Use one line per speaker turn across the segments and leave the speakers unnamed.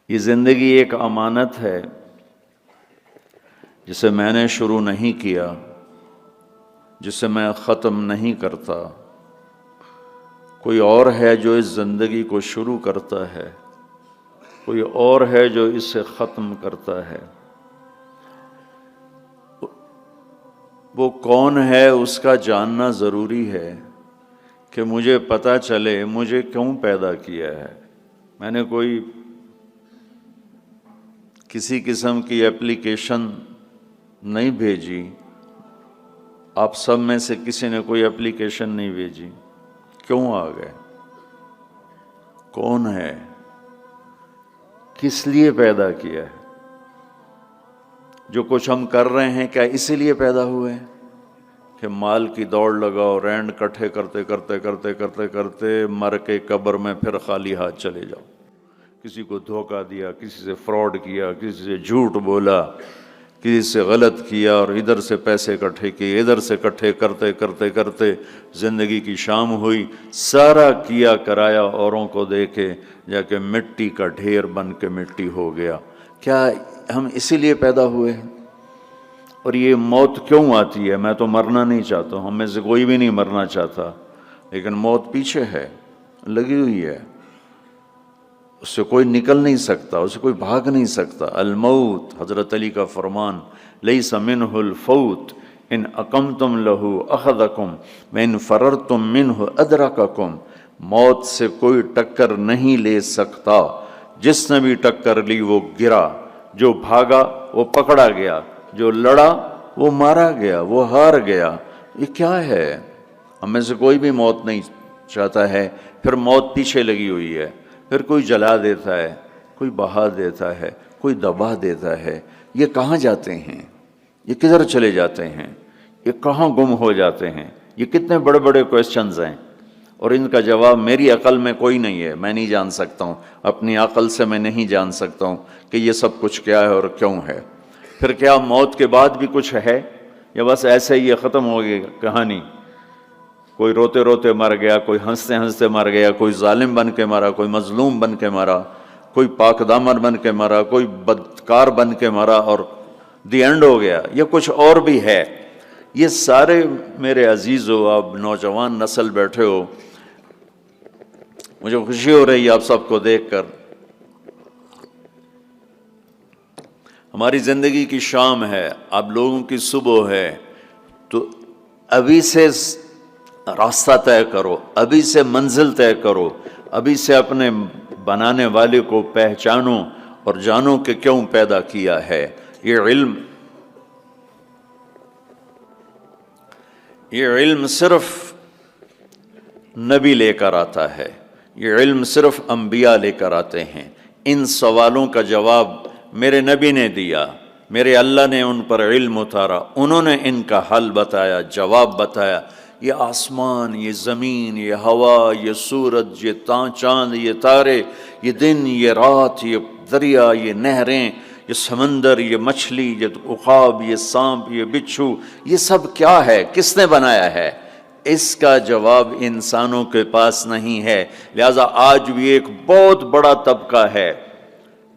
یہ زندگی ایک امانت ہے جسے میں نے شروع نہیں کیا، جسے میں ختم نہیں کرتا۔ کوئی اور ہے جو اس زندگی کو شروع کرتا ہے، کوئی اور ہے جو اسے ختم کرتا ہے۔ وہ کون ہے اس کا جاننا ضروری ہے کہ مجھے پتہ چلے مجھے کیوں پیدا کیا ہے۔ میں نے کوئی کسی قسم کی اپلیکیشن نہیں بھیجی، آپ سب میں سے کسی نے کوئی اپلیکیشن نہیں بھیجی، کیوں آ گئے؟ کون ہے؟ کس لیے پیدا کیا ہے؟ جو کچھ ہم کر رہے ہیں کیا اسی لیے پیدا ہوئے ہیں کہ مال کی دوڑ لگاؤ، رینڈ کٹھے کرتے کرتے کرتے کرتے کرتے مر کے قبر میں پھر خالی ہاتھ چلے جاؤ؟ کسی کو دھوکہ دیا، کسی سے فراڈ کیا، کسی سے جھوٹ بولا، کسی سے غلط کیا اور ادھر سے پیسے اکٹھے کیے، ادھر سے اکٹھے کرتے کرتے کرتے زندگی کی شام ہوئی، سارا کیا کرایا اوروں کو دے کے جا کے مٹی کا ڈھیر بن کے مٹی ہو گیا۔ کیا ہم اسی لیے پیدا ہوئے ہیں؟ اور یہ موت کیوں آتی ہے؟ میں تو مرنا نہیں چاہتا ہوں، ہم میں سے کوئی بھی نہیں مرنا چاہتا، لیکن موت پیچھے ہے، لگی ہوئی ہے، اس سے کوئی نکل نہیں سکتا، اس سے کوئی بھاگ نہیں سکتا۔ الموت، حضرت علی کا فرمان، لیس منہ الفوت ان اقمتم لہ اخذکم وان فررتم منہ ادرککم۔ موت سے کوئی ٹکر نہیں لے سکتا، جس نے بھی ٹکر لی وہ گرا، جو بھاگا وہ پکڑا گیا، جو لڑا وہ مارا گیا، وہ ہار گیا۔ یہ کیا ہے؟ ہم میں سے کوئی بھی موت نہیں چاہتا ہے، پھر موت پیچھے لگی ہوئی ہے، پھر کوئی جلا دیتا ہے، کوئی بہا دیتا ہے، کوئی دبا دیتا ہے۔ یہ کہاں جاتے ہیں؟ یہ کدھر چلے جاتے ہیں؟ یہ کہاں گم ہو جاتے ہیں؟ یہ کتنے بڑے بڑے کویسچنز ہیں، اور ان کا جواب میری عقل میں کوئی نہیں ہے، میں نہیں جان سکتا ہوں، اپنی عقل سے میں نہیں جان سکتا ہوں کہ یہ سب کچھ کیا ہے اور کیوں ہے۔ پھر کیا موت کے بعد بھی کچھ ہے یا بس ایسے ہی یہ ختم ہو گئی کہانی؟ کوئی روتے روتے مر گیا، کوئی ہنستے ہنستے مر گیا، کوئی ظالم بن کے مرا، کوئی مظلوم بن کے مرا، کوئی پاک دامن بن کے مرا، کوئی بدکار بن کے مرا اور دی اینڈ ہو گیا؟ یہ کچھ اور بھی ہے۔ یہ سارے میرے عزیزو، آپ نوجوان نسل بیٹھے ہو، مجھے خوشی ہو رہی ہے آپ سب کو دیکھ کر۔ ہماری زندگی کی شام ہے، آپ لوگوں کی صبح ہے، تو ابھی سے راستہ طے کرو، ابھی سے منزل طے کرو، ابھی سے اپنے بنانے والے کو پہچانو اور جانو کہ کیوں پیدا کیا ہے۔ یہ علم صرف نبی لے کر آتا ہے، یہ علم صرف انبیاء لے کر آتے ہیں۔ ان سوالوں کا جواب میرے نبی نے دیا، میرے اللہ نے ان پر علم اتارا، انہوں نے ان کا حل بتایا، جواب بتایا۔ یہ آسمان، یہ زمین، یہ ہوا، یہ سورج، یہ چاند، یہ تارے، یہ دن، یہ رات، یہ دریا، یہ نہریں، یہ سمندر، یہ مچھلی، یہ عقاب، یہ سانپ، یہ بچھو، یہ سب کیا ہے؟ کس نے بنایا ہے؟ اس کا جواب انسانوں کے پاس نہیں ہے۔ لہذا آج بھی ایک بہت بڑا طبقہ ہے،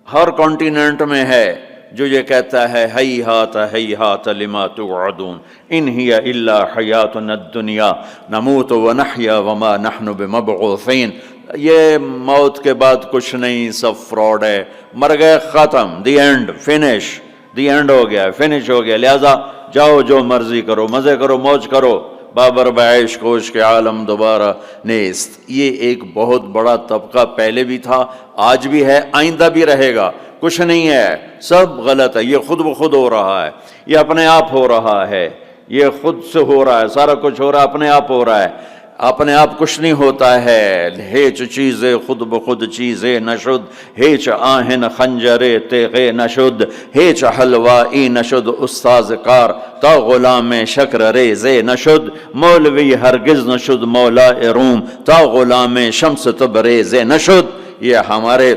ہر کانٹیننٹ میں ہے، جو یہ کہتا ہے ہیہات ہیہات لما توعدون ان ہی الا حیاتنا الدنیا نموت ونحیا وما نحن بمبعوثین۔ یہ موت کے بعد کچھ نہیں، سب فراڈ ہے، مر گئے، ختم، the end, finish, the end ہو گیا، فنش ہو گیا۔ لہذا جاؤ جو مرضی کرو، مزے کرو، موج کرو، بابر بعیش کوش کے عالم دوبارہ نیست۔ یہ ایک بہت بڑا طبقہ پہلے بھی تھا، آج بھی ہے، آئندہ بھی رہے گا۔ کچھ نہیں ہے، سب غلط ہے، یہ خود بخود ہو رہا ہے، یہ اپنے آپ ہو رہا ہے، یہ خود سے ہو رہا ہے، سارا کچھ ہو رہا ہے، اپنے آپ ہو رہا ہے۔ اپنے آپ کچھ نہیں ہوتا ہے، ہیچ چیزیں خود بخود چیزیں نشد، ہیچ آہن خنجرے تیغے نشد، ہیچ حلوائی نشد استاذ کار، تا غلام شکر ریزے نشد، مولوی ہرگز نشد مولا روم، تا غلام شمس تبریزے نشد۔ یہ ہمارے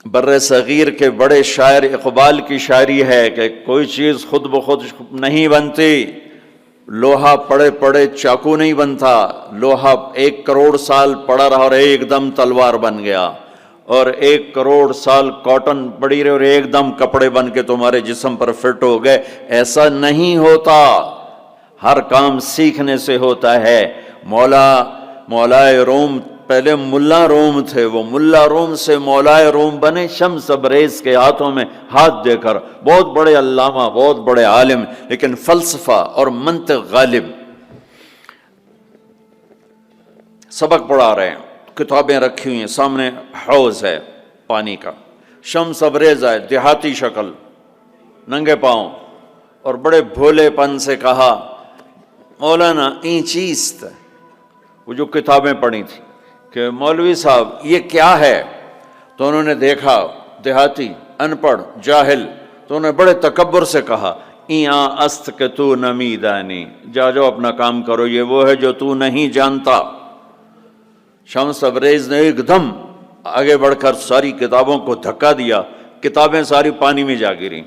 بر صغیر کے بڑے شاعر اقبال کی شاعری ہے کہ کوئی چیز خود بخود نہیں بنتی، لوہا پڑے پڑے چاقو نہیں بنتا، لوہا 1 کروڑ سال پڑا رہا اور ایک دم تلوار بن گیا، اور 1 کروڑ سال کاٹن پڑی رہے اور ایک دم کپڑے بن کے تمہارے جسم پر فٹ ہو گئے، ایسا نہیں ہوتا۔ ہر کام سیکھنے سے ہوتا ہے۔ مولائے روم پہلے ملا روم تھے، وہ ملا روم سے مولائے روم بنے شمس تبریز کے ہاتھوں میں ہاتھ دے کر، بہت بڑے علامہ، بہت بڑے عالم، لیکن فلسفہ اور منطق غالب۔ سبق پڑھا رہے ہیں، کتابیں رکھی ہوئی ہیں سامنے، حوض ہے پانی کا، شمس تبریز آئے، دیہاتی شکل، ننگے پاؤں، اور بڑے بھولے پن سے کہا مولانا این چیز تھا، وہ جو کتابیں پڑھی تھی کہ مولوی صاحب یہ کیا ہے؟ تو انہوں نے دیکھا دیہاتی، ان پڑھ، جاہل، تو انہوں نے بڑے تکبر سے کہا ایاں است کہ تو نمیدانی، جاؤ اپنا کام کرو، یہ وہ ہے جو تو نہیں جانتا۔ شمس تبریز نے ایک دم آگے بڑھ کر ساری کتابوں کو دھکا دیا، کتابیں ساری پانی میں جا گریں۔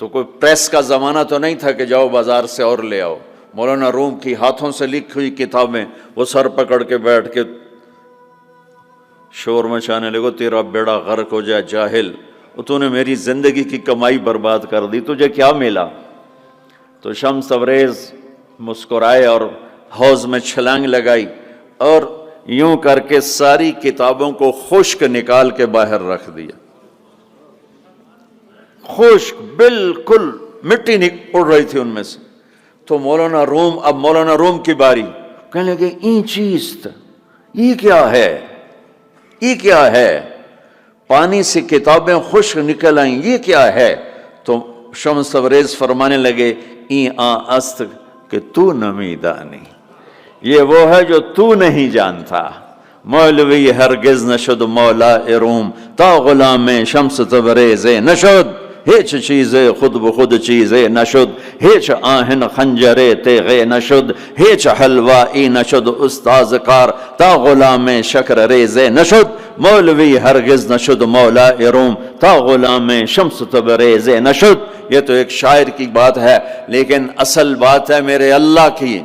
تو کوئی پریس کا زمانہ تو نہیں تھا کہ جاؤ بازار سے اور لے آؤ۔ مولانا روم کی ہاتھوں سے لکھی ہوئی کتابیں وہ سر پکڑ کے بیٹھ کے شور مچانے لگو، تیرا بیڑا غرق ہو جائے جاہل، تو نے میری زندگی کی کمائی برباد کر دی، تجھے کیا ملا؟ تو شمس تبریز مسکرائے اور حوض میں چھلانگ لگائی اور یوں کر کے ساری کتابوں کو خشک نکال کے باہر رکھ دیا، خشک، بالکل مٹی اڑ رہی تھی ان میں سے۔ تو مولانا روم کی باری، کہنے لگے این چیز تھا، یہ کیا ہے؟ یہ کیا ہے؟ پانی سے کتابیں خشک نکل آئیں، یہ کیا ہے؟ تو شمس تبریز فرمانے لگے است کہ تو نمیدانی، یہ وہ ہے جو تو نہیں جانتا۔ مولوی ہرگز نشد مولا روم تا غلام شمس تبریز نشد، ہیچ چیزے خود بخود چیزے نشد، ہیچ آہن خنجرے تیغے نشد، ہیچ حلوائی نشد استاذ کار تا غلام شکر ریزے نشد۔ مولوی ہرگز نشد مولا روم تا غلام شمس تبریز نشد۔ یہ تو ایک شاعر کی بات ہے، لیکن اصل بات ہے میرے اللہ کی،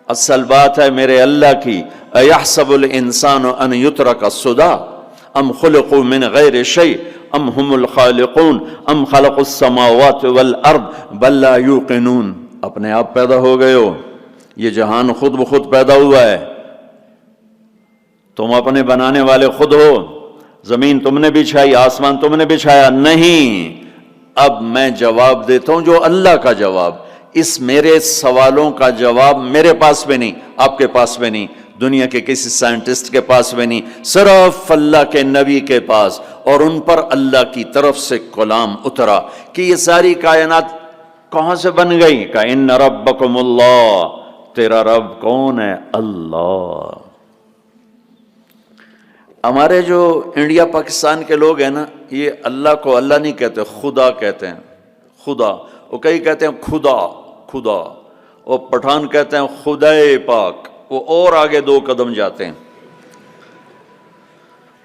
اصل بات ہے میرے اللہ کی۔ ایحسب الانسان ان یترک السدی ام خلقوا من غیر شیء ام هم الخالقون ام خلق السماوات والارض بل لا یوقنون۔ اپنے آپ پیدا ہو گئے ہو، یہ جہان خود بخود پیدا ہوا ہے، تم اپنے بنانے والے خود ہو، زمین تم نے بچھائی، آسمان تم نے بچھایا نہیں۔ اب میں جواب دیتا ہوں جو اللہ کا جواب، اس میرے سوالوں کا جواب میرے پاس بھی نہیں، آپ کے پاس بھی نہیں، دنیا کے کسی سائنٹسٹ کے پاس بھی نہیں، صرف اللہ کے نبی کے پاس، اور ان پر اللہ کی طرف سے کلام اترا کہ یہ ساری کائنات کہاں سے بن گئی؟ کہ ان ربکم اللہ، تیرا رب کون ہے؟ اللہ۔ ہمارے جو انڈیا پاکستان کے لوگ ہیں نا، یہ اللہ کو اللہ نہیں کہتے، خدا کہتے ہیں، خدا۔ وہ کئی کہتے ہیں خدا خدا، اور پٹھان کہتے ہیں خدائے پاک، وہ اور آگے 2 قدم جاتے ہیں۔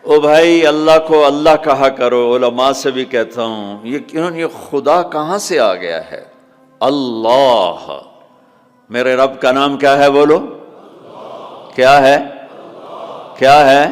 او بھائی اللہ کو اللہ کہا کرو، علماء سے بھی کہتا ہوں یہ خدا کہاں سے آ گیا ہے؟ اللہ۔ میرے رب کا نام کیا ہے بولو؟ کیا ہے؟ کیا ہے؟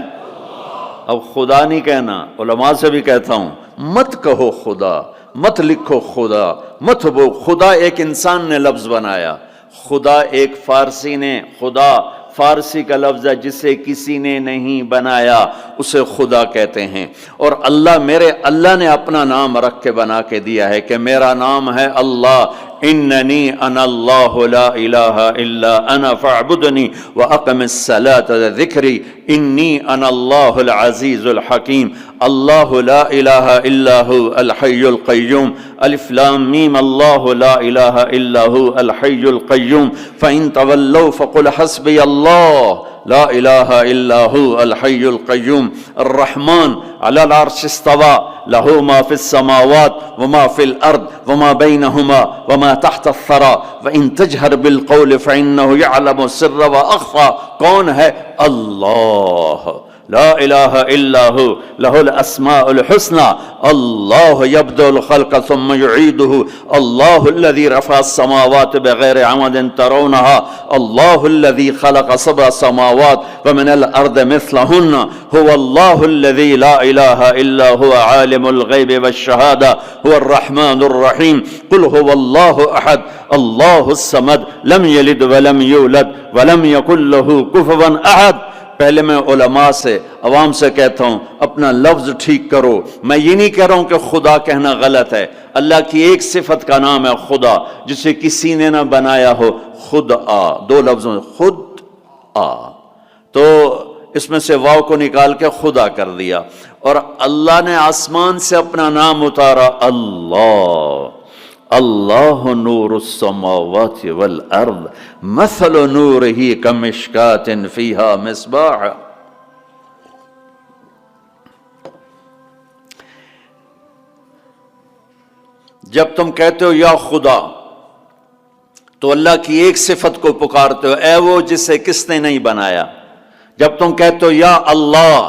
اب خدا نہیں کہنا، علماء سے بھی کہتا ہوں مت کہو خدا، مت لکھو خدا، مت وہ خدا ایک انسان نے لفظ بنایا، خدا ایک فارسی نے، خدا فارسی کا لفظ ہے جسے کسی نے نہیں بنایا، اسے خدا کہتے ہیں۔ اور اللہ، میرے اللہ نے اپنا نام رکھ کے بنا کے دیا ہے کہ میرا نام ہے اللہ، اننی انا اللہ لا الہ الا انا فاعبدنی واقم الصلاۃ ذکری انی انا اللہ العزیز الحکیم۔ اللہ لا الہ الا هو الحی القیوم، الف لام میم، اللہ لا الہ الا هو الحی القیوم، فإن تولوا فقل حسبی اللہ لا الہ الا هو الحی القیوم۔ الرحمن علی العرش استوى، له ما في السماوات وما في الارض وما بينهما وما تحت الثرى وان تجهر بالقول فانه يعلم السر واخفى۔ کون ہے؟ اللہ۔ لا الہ الا ہو لہ الاسماء الحسنى اللہ یبدأ الخلق ثم يعيده اللہ الذي رفع السماوات بغیر عمد ترونها اللہ الذي خلق سبع سماوات ومن الارض مثلهن هو اللہ الذي لا الہ الا هو عالم الغیب والشہادہ هو الرحمن الرحیم قل هو اللہ احد اللہ الصمد لم یلد ولم یولد ولم یکن له کفوا احد۔ پہلے میں علماء سے عوام سے کہتا ہوں اپنا لفظ ٹھیک کرو، میں یہ نہیں کہہ رہا ہوں کہ خدا کہنا غلط ہے، اللہ کی ایک صفت کا نام ہے خدا جسے کسی نے نہ بنایا ہو، خود آ، دو لفظوں خود آ، تو اس میں سے واو کو نکال کے خدا کر دیا، اور اللہ نے آسمان سے اپنا نام اتارا اللہ، اللہ نور السماوات والارض مثل نورہ کمشکات فیہا مصباح۔ جب تم کہتے ہو یا خدا تو اللہ کی ایک صفت کو پکارتے ہو، اے وہ جسے کس نے نہیں بنایا۔ جب تم کہتے ہو یا اللہ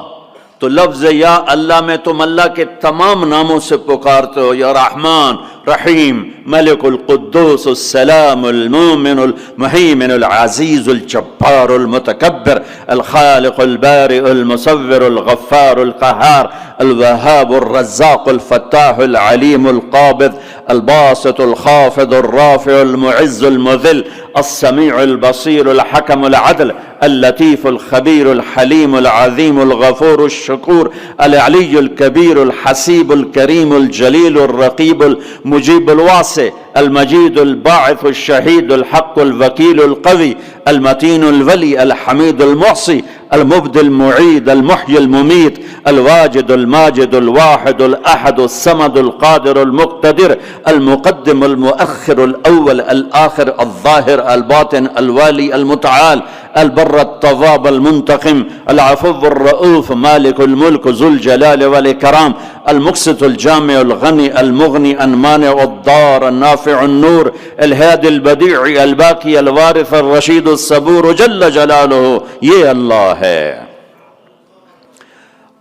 تو لفظ یا اللہ میں تم اللہ کے تمام ناموں سے پکارتے ہو، یا رحمان رحیم ملک القدوس السلام المومن المہیمن العزیز الجبار المتکبر الخالق البارئ المصور الغفار القہار الوہاب الرزاق الفتاح العلیم القابض الباسط الخافض الرافع المعز المذل السمیع البصیر الحکم العدل اللطیف الخبیر الحلیم العظیم الغفور الشکور العلی الکبیر الحسیب الکریم الجلیل الرقیب المجیب الواسع المجید الباعث الشہید الحق الوکیل القوی المتین الولی الحمید المحصی المبدی المعید المحیی الممیت الواجد الماجد الواحد الاحد الصمد القادر المقتدر المقدم المؤخر الاول الاخر الظاہر الباطن الوالی المتعال البر التواب المنتقم العفو الرؤوف مالك الملك ذو الجلال والإكرام المقسط الجامع الغني المغني المانع الضار النافع النور الهادي البديع الباقي الوارث الرشيد الصبور جل جلالہ، یہ اللہ ہے۔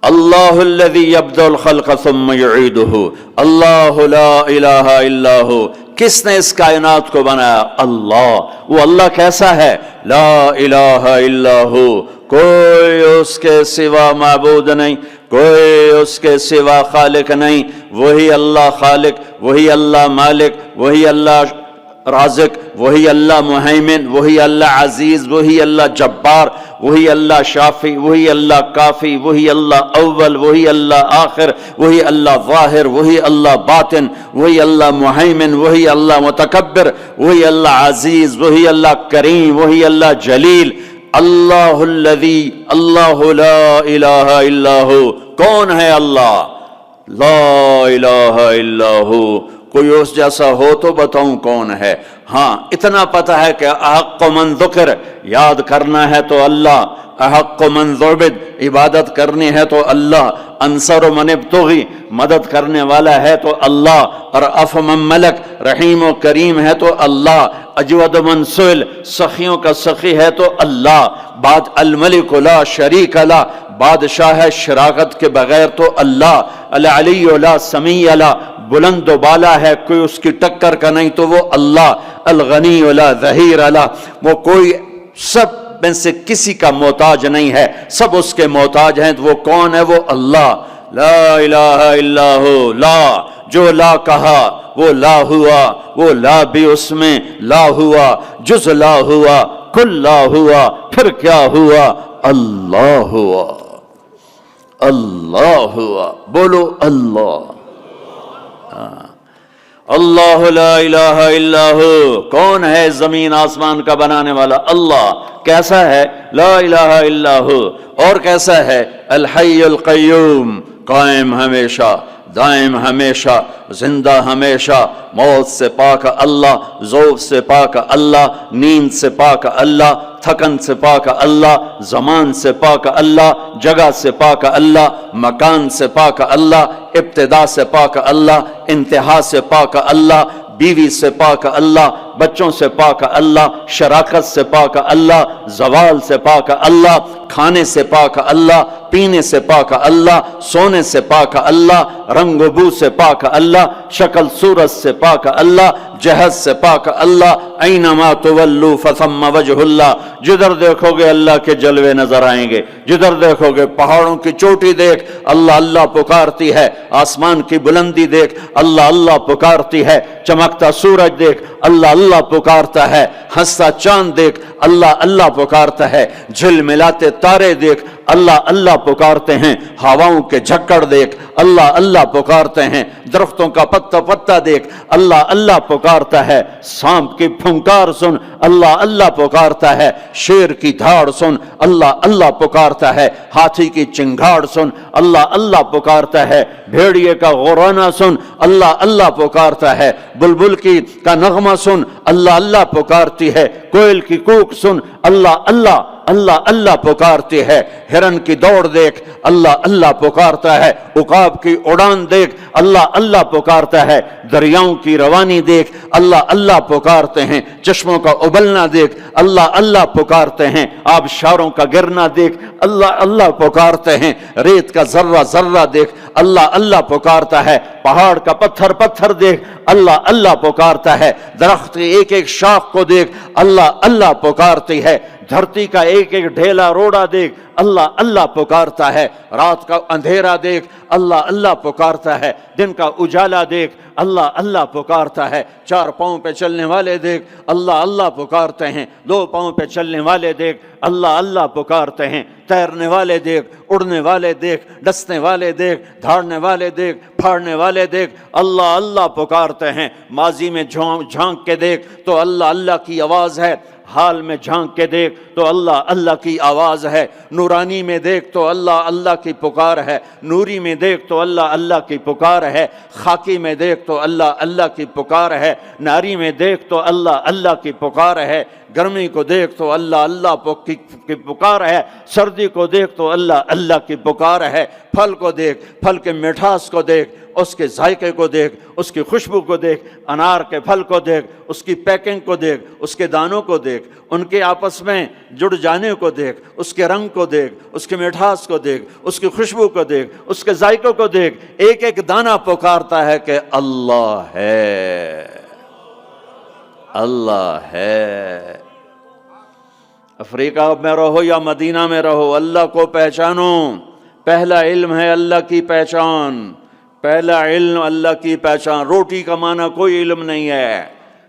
اللہ الذي يبدأ الخلق ثم يعيده اللہ لا الہ الا ہو۔ کس نے اس کائنات کو بنایا؟ اللہ۔ وہ اللہ کیسا ہے؟ لا الہ الا ہو، کوئی اس کے سوا معبود نہیں، کوئی اس کے سوا خالق نہیں، وہی اللہ خالق، وہی اللہ مالک، وہی اللہ رازق، وہی اللہ مہیمن، وہی اللہ عزیز، وہی اللہ جبار، وہی اللہ شافی، وہی اللہ کافی، وہی اللہ اول، وہی اللہ آخر، وہی اللہ ظاہر، وہی اللہ باطن، وہی اللہ مہیمن، وہی اللہ متکبر، وہی اللہ عزیز، وہی اللہ کریم، وہی اللہ جلیل۔ اللہ الذی، اللہ لا الہ الا ہو۔ کون ہے اللہ؟ لا الہ الا ہو۔ کوئی اس جیسا ہو تو بتاؤں کون ہے؟ ہاں اتنا پتہ ہے کہ احق من ذکر، یاد کرنا ہے تو اللہ، احق من ذعبد، عبادت کرنی ہے تو اللہ، انصر من ابتغی، مدد کرنے والا ہے تو اللہ، اور اف من ملک، رحیم و کریم ہے تو اللہ، اجود من سئل، سخیوں کا سخی ہے تو اللہ، بعد الملک لا شریک لا، بادشاہ ہے شراکت کے بغیر تو اللہ، العلی لا سمیع لا، بلند و بالا ہے کوئی اس کی ٹکر کا نہیں تو وہ اللہ، الغنی لا ظہیر لا، وہ کوئی سب میں سے کسی کا محتاج نہیں ہے، سب اس کے محتاج ہیں، وہ کون ہے؟ وہ اللہ۔ لا الہ الا ہو، لا، جو لا کہا وہ لا ہوا، وہ لا بھی اس میں لا ہوا، جز لا ہوا، کل لا ہوا، پھر کیا ہوا؟ اللہ ہوا، اللہ ہوا، بولو اللہ۔ اللہ لا الہ الا ہو۔ کون ہے زمین آسمان کا بنانے والا؟ اللہ۔ کیسا ہے؟ لا الہ الا ہو۔ اور کیسا ہے؟ الحی القیوم، قائم ہمیشہ، دائم ہمیشہ، زندہ ہمیشہ، موت سے پاک اللہ، ذوف سے پاک اللہ، نیند سے پاک اللہ، تھکن سے پاک اللہ، زمان سے پاک اللہ، جگہ سے پاک اللہ، مکان سے پاک اللہ، ابتدا سے پاک اللہ، انتہا سے پاک اللہ، بیوی سے پاک اللہ، بچوں سے پاک اللہ، شراکت سے پاک اللہ، زوال سے پاک اللہ، کھانے سے پاک اللہ، پینے سے پاک اللہ، سونے سے پاک اللہ، رنگ و بو سے پاک اللہ، شکل صورت سے پاک اللہ، جہت سے پاک اللہ، اینما تولوا فثم وجہ اللہ، جدھر دیکھو گے اللہ کے جلوے نظر آئیں گے، جدھر دیکھو گے پہاڑوں کی چوٹی دیکھ اللہ اللہ پکارتی ہے، آسمان کی بلندی دیکھ اللہ اللہ پکارتی ہے، چمکتا سورج دیکھ اللہ اللہ پکارتا ہے، ہنستا چاند دیکھ اللہ اللہ پکارتا ہے، جھل ملاتے تارے دیکھ اللہ اللہ پکارتے ہیں، ہواؤں کے جھکڑ دیکھ اللہ اللہ پکارتے ہیں، درختوں کا پتا پتا دیکھ اللہ اللہ پکارتا ہے، سانپ کی پھنکار سن اللہ اللہ پکارتا ہے، شیر کی دھاڑ سن اللہ اللہ پکارتا ہے، ہاتھی کی چنگھاڑ سن اللہ اللہ پکارتا ہے، بھیڑیے کا غورانا سن اللہ اللہ پکارتا ہے، بلبل کا نغمہ سن اللہ اللہ پکارتی ہے، کوئل کی کوک سن اللہ اللہ اللہ اللہ پکارتی ہے، ہرن کی دوڑ دیکھ اللہ اللہ پکارتا ہے، عقاب کی اڑان دیکھ اللہ اللہ پکارتا ہے، دریاؤں کی روانی دیکھ اللہ اللہ پکارتے ہیں، چشموں کا ابلنا دیکھ اللہ اللہ پکارتے ہیں، آبشاروں کا گرنا دیکھ اللہ اللہ پکارتے ہیں، ریت کا ذرہ ذرہ دیکھ اللہ اللہ پکارتا ہے، پہاڑ کا پتھر پتھر دیکھ اللہ اللہ پکارتا ہے، درخت کی ایک ایک شاخ کو دیکھ اللہ اللہ پکارتی ہے، دھرتی کا ایک ایک ڈھیلا روڑا دیکھ اللہ اللہ پکارتا ہے، رات کا اندھیرا دیکھ اللہ اللہ پکارتا ہے، دن کا اجالا دیکھ اللہ اللہ پکارتا ہے، چار پاؤں پہ چلنے والے دیکھ اللہ اللہ پکارتے ہیں، دو پاؤں پہ چلنے والے دیکھ اللہ اللہ پکارتے ہیں، تیرنے والے دیکھ، اڑنے والے دیکھ، ڈسنے والے دیکھ، دھاڑنے والے دیکھ، پھاڑنے والے دیکھ اللہ اللہ پکارتے ہیں، ماضی میں جھانک کے دیکھ تو اللہ اللہ کی آواز ہے، حال میں جھانک کے دیکھ تو اللہ اللہ کی آواز ہے، نورانی میں دیکھ تو اللہ اللہ کی پکار ہے، نوری میں دیکھ تو اللہ اللہ کی پکار ہے، خاکی میں دیکھ تو اللہ اللہ کی پکار ہے، ناری میں دیکھ تو اللہ اللہ کی پکار ہے، گرمی کو دیکھ تو اللہ اللہ کی پکار ہے، سردی کو دیکھ تو اللہ اللہ کی پکار ہے، پھل کو دیکھ، پھل کے مٹھاس کو دیکھ، اس کے ذائقے کو دیکھ، اس کی خوشبو کو دیکھ، انار کے پھل کو دیکھ، اس کی پیکنگ کو دیکھ، اس کے دانوں کو دیکھ، ان کے آپس میں جڑ جانے کو دیکھ، اس کے رنگ کو دیکھ، اس کے مٹھاس کو دیکھ، اس کی خوشبو کو دیکھ، اس کے ذائقوں کو دیکھ، ایک ایک دانہ پکارتا ہے کہ اللہ ہے، اللہ ہے۔ افریقہ میں رہو یا مدینہ میں رہو، اللہ کو پہچانو، پہلا علم ہے اللہ کی پہچان، پہلا علم اللہ کی پہچان، روٹی کمانا کوئی علم نہیں ہے،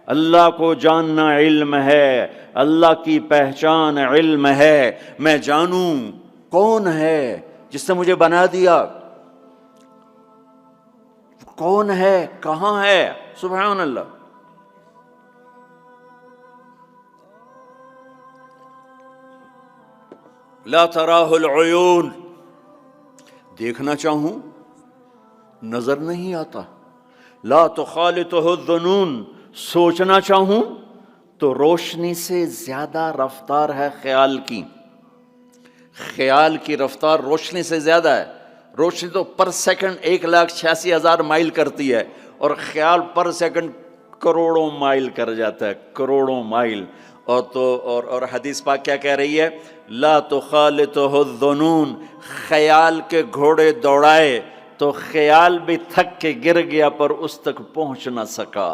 اللہ کو جاننا علم ہے، اللہ کی پہچان علم ہے، میں جانوں کون ہے جس نے مجھے بنا دیا، کون ہے، کہاں ہے، سبحان اللہ۔ لا تراہ العیون، دیکھنا چاہوں نظر نہیں آتا، لا تخالطہ الظنون، سوچنا چاہوں تو روشنی سے زیادہ رفتار ہے خیال کی، خیال کی رفتار روشنی سے زیادہ ہے، روشنی تو پر سیکنڈ 1,86,000 مائل کرتی ہے، اور خیال پر سیکنڈ کروڑوں مائل کر جاتا ہے، کروڑوں مائل۔ اور حدیث پاک کیا کہہ رہی ہے؟ لا تخالطہ الظنون، خیال کے گھوڑے دوڑائے تو خیال بھی تھک کے گر گیا پر اس تک پہنچ نہ سکا۔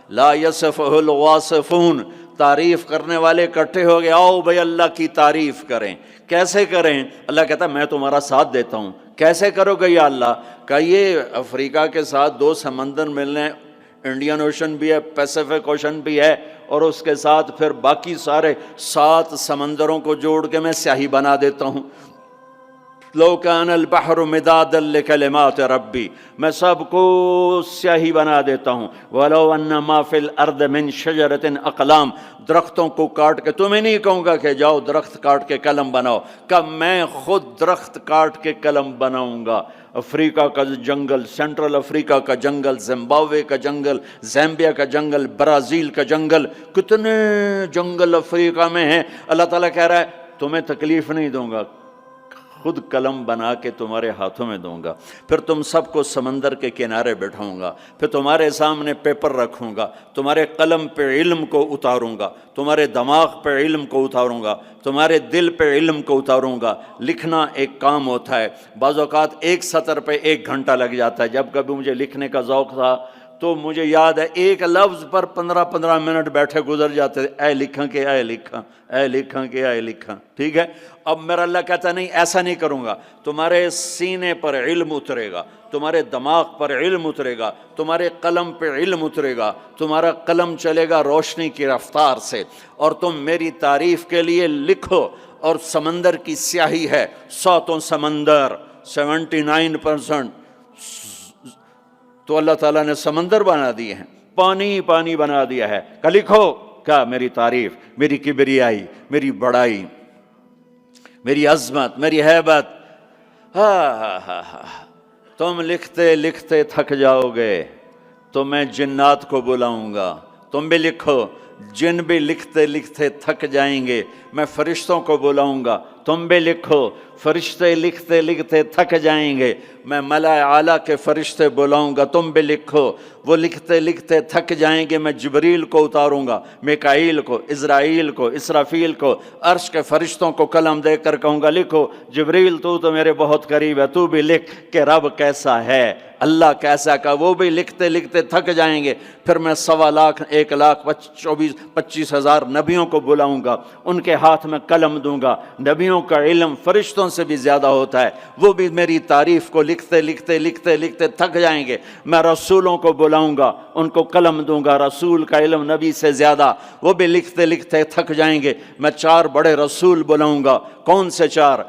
لا یصفہ الواصفون، تعریف کرنے والے اکٹھے ہو گئے، آؤ بھائی اللہ کی تعریف کریں، کیسے کریں؟ اللہ کہتا ہے میں تمہارا ساتھ دیتا ہوں، کیسے کرو گے یا اللہ؟ کہ یہ افریقہ کے ساتھ 2 سمندر ملنے، انڈین اوشن بھی ہے، پیسیفک اوشن بھی ہے، اور اس کے ساتھ پھر باقی سارے 7 سمندروں کو جوڑ کے میں سیاہی بنا دیتا ہوں۔ لو کان البحر مدادا لکلمات ربی، میں سب کو سیاہی بنا دیتا ہوں۔ ولو ان ما فی الارض من شجرۃ اقلام، درختوں کو کاٹ کے، تمہیں نہیں کہوں گا کہ جاؤ درخت کاٹ کے قلم بناؤ، کہ میں خود درخت کاٹ کے قلم بناؤں گا۔ افریقہ کا جنگل، سینٹرل افریقہ کا جنگل، زمبابوے کا جنگل، زیمبیا کا جنگل، برازیل کا جنگل، کتنے جنگل افریقہ میں ہیں۔ اللہ تعالیٰ کہہ رہا ہے تمہیں تکلیف نہیں دوں گا، خود قلم بنا کے تمہارے ہاتھوں میں دوں گا، پھر تم سب کو سمندر کے کنارے بٹھاؤں گا، پھر تمہارے سامنے پیپر رکھوں گا، تمہارے قلم پہ علم کو اتاروں گا، تمہارے دماغ پہ علم کو اتاروں گا، تمہارے دل پہ علم کو اتاروں گا۔ لکھنا ایک کام ہوتا ہے، بعض اوقات ایک سطر پہ 1 گھنٹہ لگ جاتا ہے۔ جب کبھی مجھے لکھنے کا ذوق تھا تو مجھے یاد ہے ایک لفظ پر 15 منٹ بیٹھے گزر جاتے تھے، اے لکھاں کہ اے لکھاں، اے لکھاں کہ اے لکھاں، ٹھیک ہے۔ اب میرا اللہ کہتا نہیں، ایسا نہیں کروں گا، تمہارے سینے پر علم اترے گا، تمہارے دماغ پر علم اترے گا، تمہارے قلم پہ علم اترے گا، تمہارا قلم چلے گا روشنی کی رفتار سے، اور تم میری تعریف کے لیے لکھو۔ اور سمندر کی سیاہی ہے، 100 سمندر، 79% تو اللہ تعالیٰ نے سمندر بنا دیے ہیں، پانی پانی بنا دیا ہے کہ لکھو کیا؟ میری تعریف، میری کبریائی، میری بڑائی، میری عظمت، میری ہیبت۔ تم لکھتے لکھتے تھک جاؤ گے تو میں جنات کو بلاؤں گا، تم بھی لکھو۔ جن بھی لکھتے لکھتے تھک جائیں گے، میں فرشتوں کو بلاؤں گا، تم بھی لکھو۔ فرشتے لکھتے لکھتے تھک جائیں گے، میں ملائے اعلیٰ کے فرشتے بلاؤں گا، تم بھی لکھو۔ وہ لکھتے لکھتے تھک جائیں گے، میں جبریل کو اتاروں گا، میکائیل کو، عزرائیل کو، اسرافیل کو، عرش کے فرشتوں کو قلم دے کر کہوں گا لکھو۔ جبریل تو میرے بہت قریب ہے، تو بھی لکھ کہ رب کیسا ہے، اللہ کیسا کا۔ وہ بھی لکھتے لکھتے تھک جائیں گے، پھر میں 1,25,000 نبیوں کو بلاؤں گا، ان کے ہاتھ میں قلم دوں گا۔ نبیوں کا علم فرشتوں سے بھی زیادہ ہوتا ہے، وہ بھی میری تعریف کو لکھتے لکھتے لکھتے لکھتے تھک جائیں گے۔ میں رسولوں کو بلاؤں گا، ان کو قلم دوں گا، رسول کا علم نبی سے زیادہ، وہ بھی لکھتے لکھتے تھک جائیں گے۔ میں 4 بڑے رسول بلاؤں گا۔ کون سے 4؟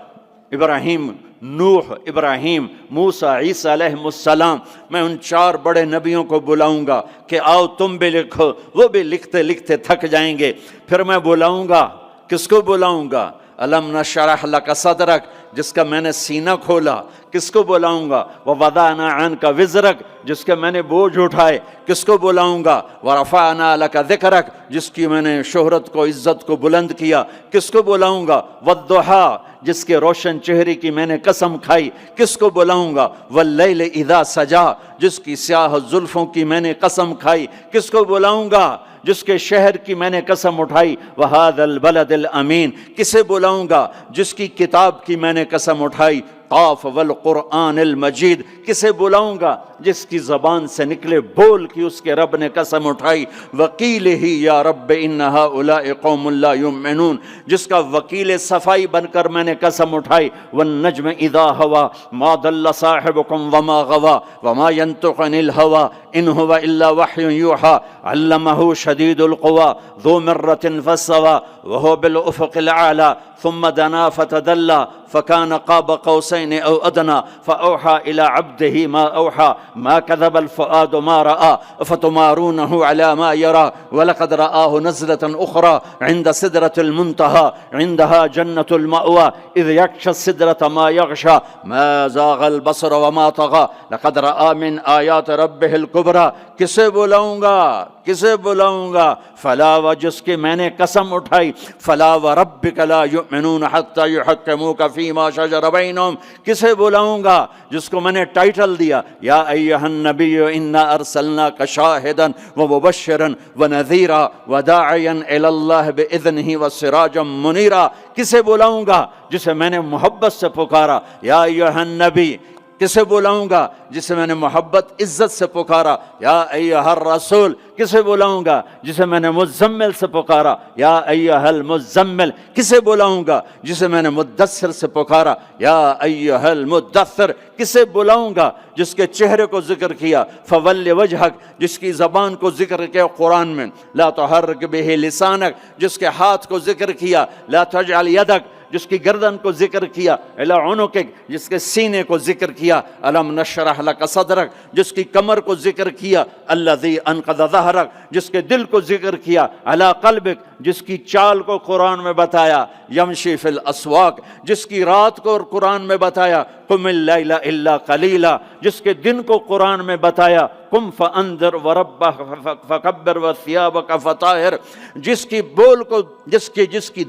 ابراہیم، نوح، ابراہیم، موسیٰ، عیسیٰ علیہ السلام۔ میں ان 4 بڑے نبیوں کو بلاؤں گا کہ آؤ تم بھی لکھو، وہ بھی لکھتے لکھتے تھک جائیں گے۔ پھر میں بلاؤں گا، کس کو بلاؤں گا؟ الم نشرح لک صدرک، جس کا میں نے سینہ کھولا، کس کو بلاؤں گا؟ ووضعنا عنک وزرک، جس کے میں نے بوجھ اٹھائے، کس کو بلاؤں گا؟ ورفعنا لک ذکرک، جس کی میں نے شہرت کو، عزت کو بلند کیا، کس کو بلاؤں گا؟ والضحیٰ، جس کے روشن چہرے کی میں نے قسم کھائی، کس کو بلاؤں گا؟ واللیل اذا سجا، جس کی سیاہ زلفوں کی میں نے قسم کھائی، کس کو بلاؤں گا؟ جس کے شہر کی میں نے قسم اٹھائی۔ وہذا البلد الامین، کسے بلاؤں گا؟ جس کی کتاب کی میں نے قسم اٹھائی۔ قاف والقرآن المجید، کسے بلاؤں گا؟ جس کی زبان سے نکلے بول کی اس کے رب نے قسم اٹھائی۔ وکیل ہی یا رب ان ہؤلاء قوم لا یؤمنون، جس کا وکیل صفائی بن کر میں نے قسم اٹھائی۔ والنجم اذا ہوا ما ضل صاحبکم وما غوا وما ينطق عن الہوا ان هو الا وحی یوحی علمہ شدید القوی ذو مرۃ فاستوی وهو بالافق الاعلی ثم دنا فتدلى فكان قاب قوسين أو أدنى فأوحى إلى عبده ما أوحى ما كذب الفؤاد ما رأى فتمارونه على ما يرى ولقد رآه نزلة أخرى عند سدرة المنتهى عندها جنة المأوى إذ يغشى السدرة ما يغشى ما زاغ البصر وما طغى لقد رأى من آيات ربه الكبرى۔ کسے بلاؤں گا؟ کسے بلاؤں گا؟ فلا، و جس کی میں نے قسم اٹھائی، فلا وربک لا یؤمنون حتی یحکموک فیما شجر بینہم، کسے بلاؤں گا؟ جس کو میں نے ٹائٹل دیا یا ایہا النبی انا ارسلناک شاہدا ومبشرا ونذیرا وداعیا الی اللہ باذنہ وسراجا منیرا، کسے بلاؤں گا؟ جسے میں نے محبت سے پکارا یا ایہا النبی۔ کسے بلاؤں گا؟ جسے میں نے محبت عزت سے پکارا یا ایہا الرسول۔ کسے بلاؤں گا؟ جسے میں نے مزمل سے پکارا یا ایہا المزمل۔ کسے بلاؤں گا؟ جسے میں نے مدثر سے پکارا یا ایہا المدثر۔ کسے بلاؤں گا؟ جس کے چہرے کو ذکر کیا فول وجہک، جس کی زبان کو ذکر کیا قرآن میں لا تحرک بہ لسانک، جس کے ہاتھ کو ذکر کیا لا تجعل یدک، جس کی گردن کو ذکر کیا الی عنقک، جس کے سینے کو ذکر کیا الم نشرح لک صدرک، جس کی کمر کو ذکر کیا الذی انقض ظہرک، جس کے دل کو ذکر کیا علی قلبک، جس کی چال کو قرآن میں بتایا یمشی فی الاسواق، جس کی رات کو قرآن میں بتایا قم اللیل الا قلیلا، جس کے دن کو قرآن میں بتایا قم فانذر وربک فکبر وثیابک فطہر، جس کی بول کو جس کی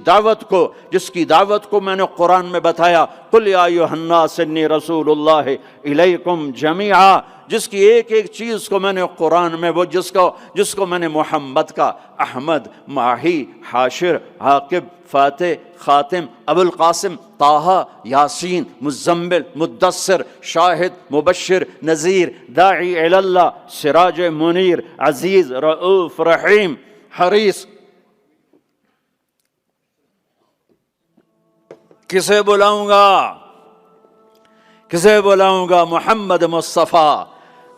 دعوت کو میں نے قرآن میں بتایا قل یا ایھا الناس انی رسول اللہ الیکم جمیعا، جس کی ایک ایک چیز کو میں نے قرآن میں جس کو میں نے محمد کا احمد، ماہی، حاشر، عاقب، فاتح، خاتم، ابو القاسم، طٰہٰ، یاسین، مزمل، مدثر، شاہد، مبشر، نذیر، داعی الی اللہ، سراج منیر، عزیز، رؤوف، رحیم، حریص، کسے بلاؤں گا؟ محمد مصطفیٰ۔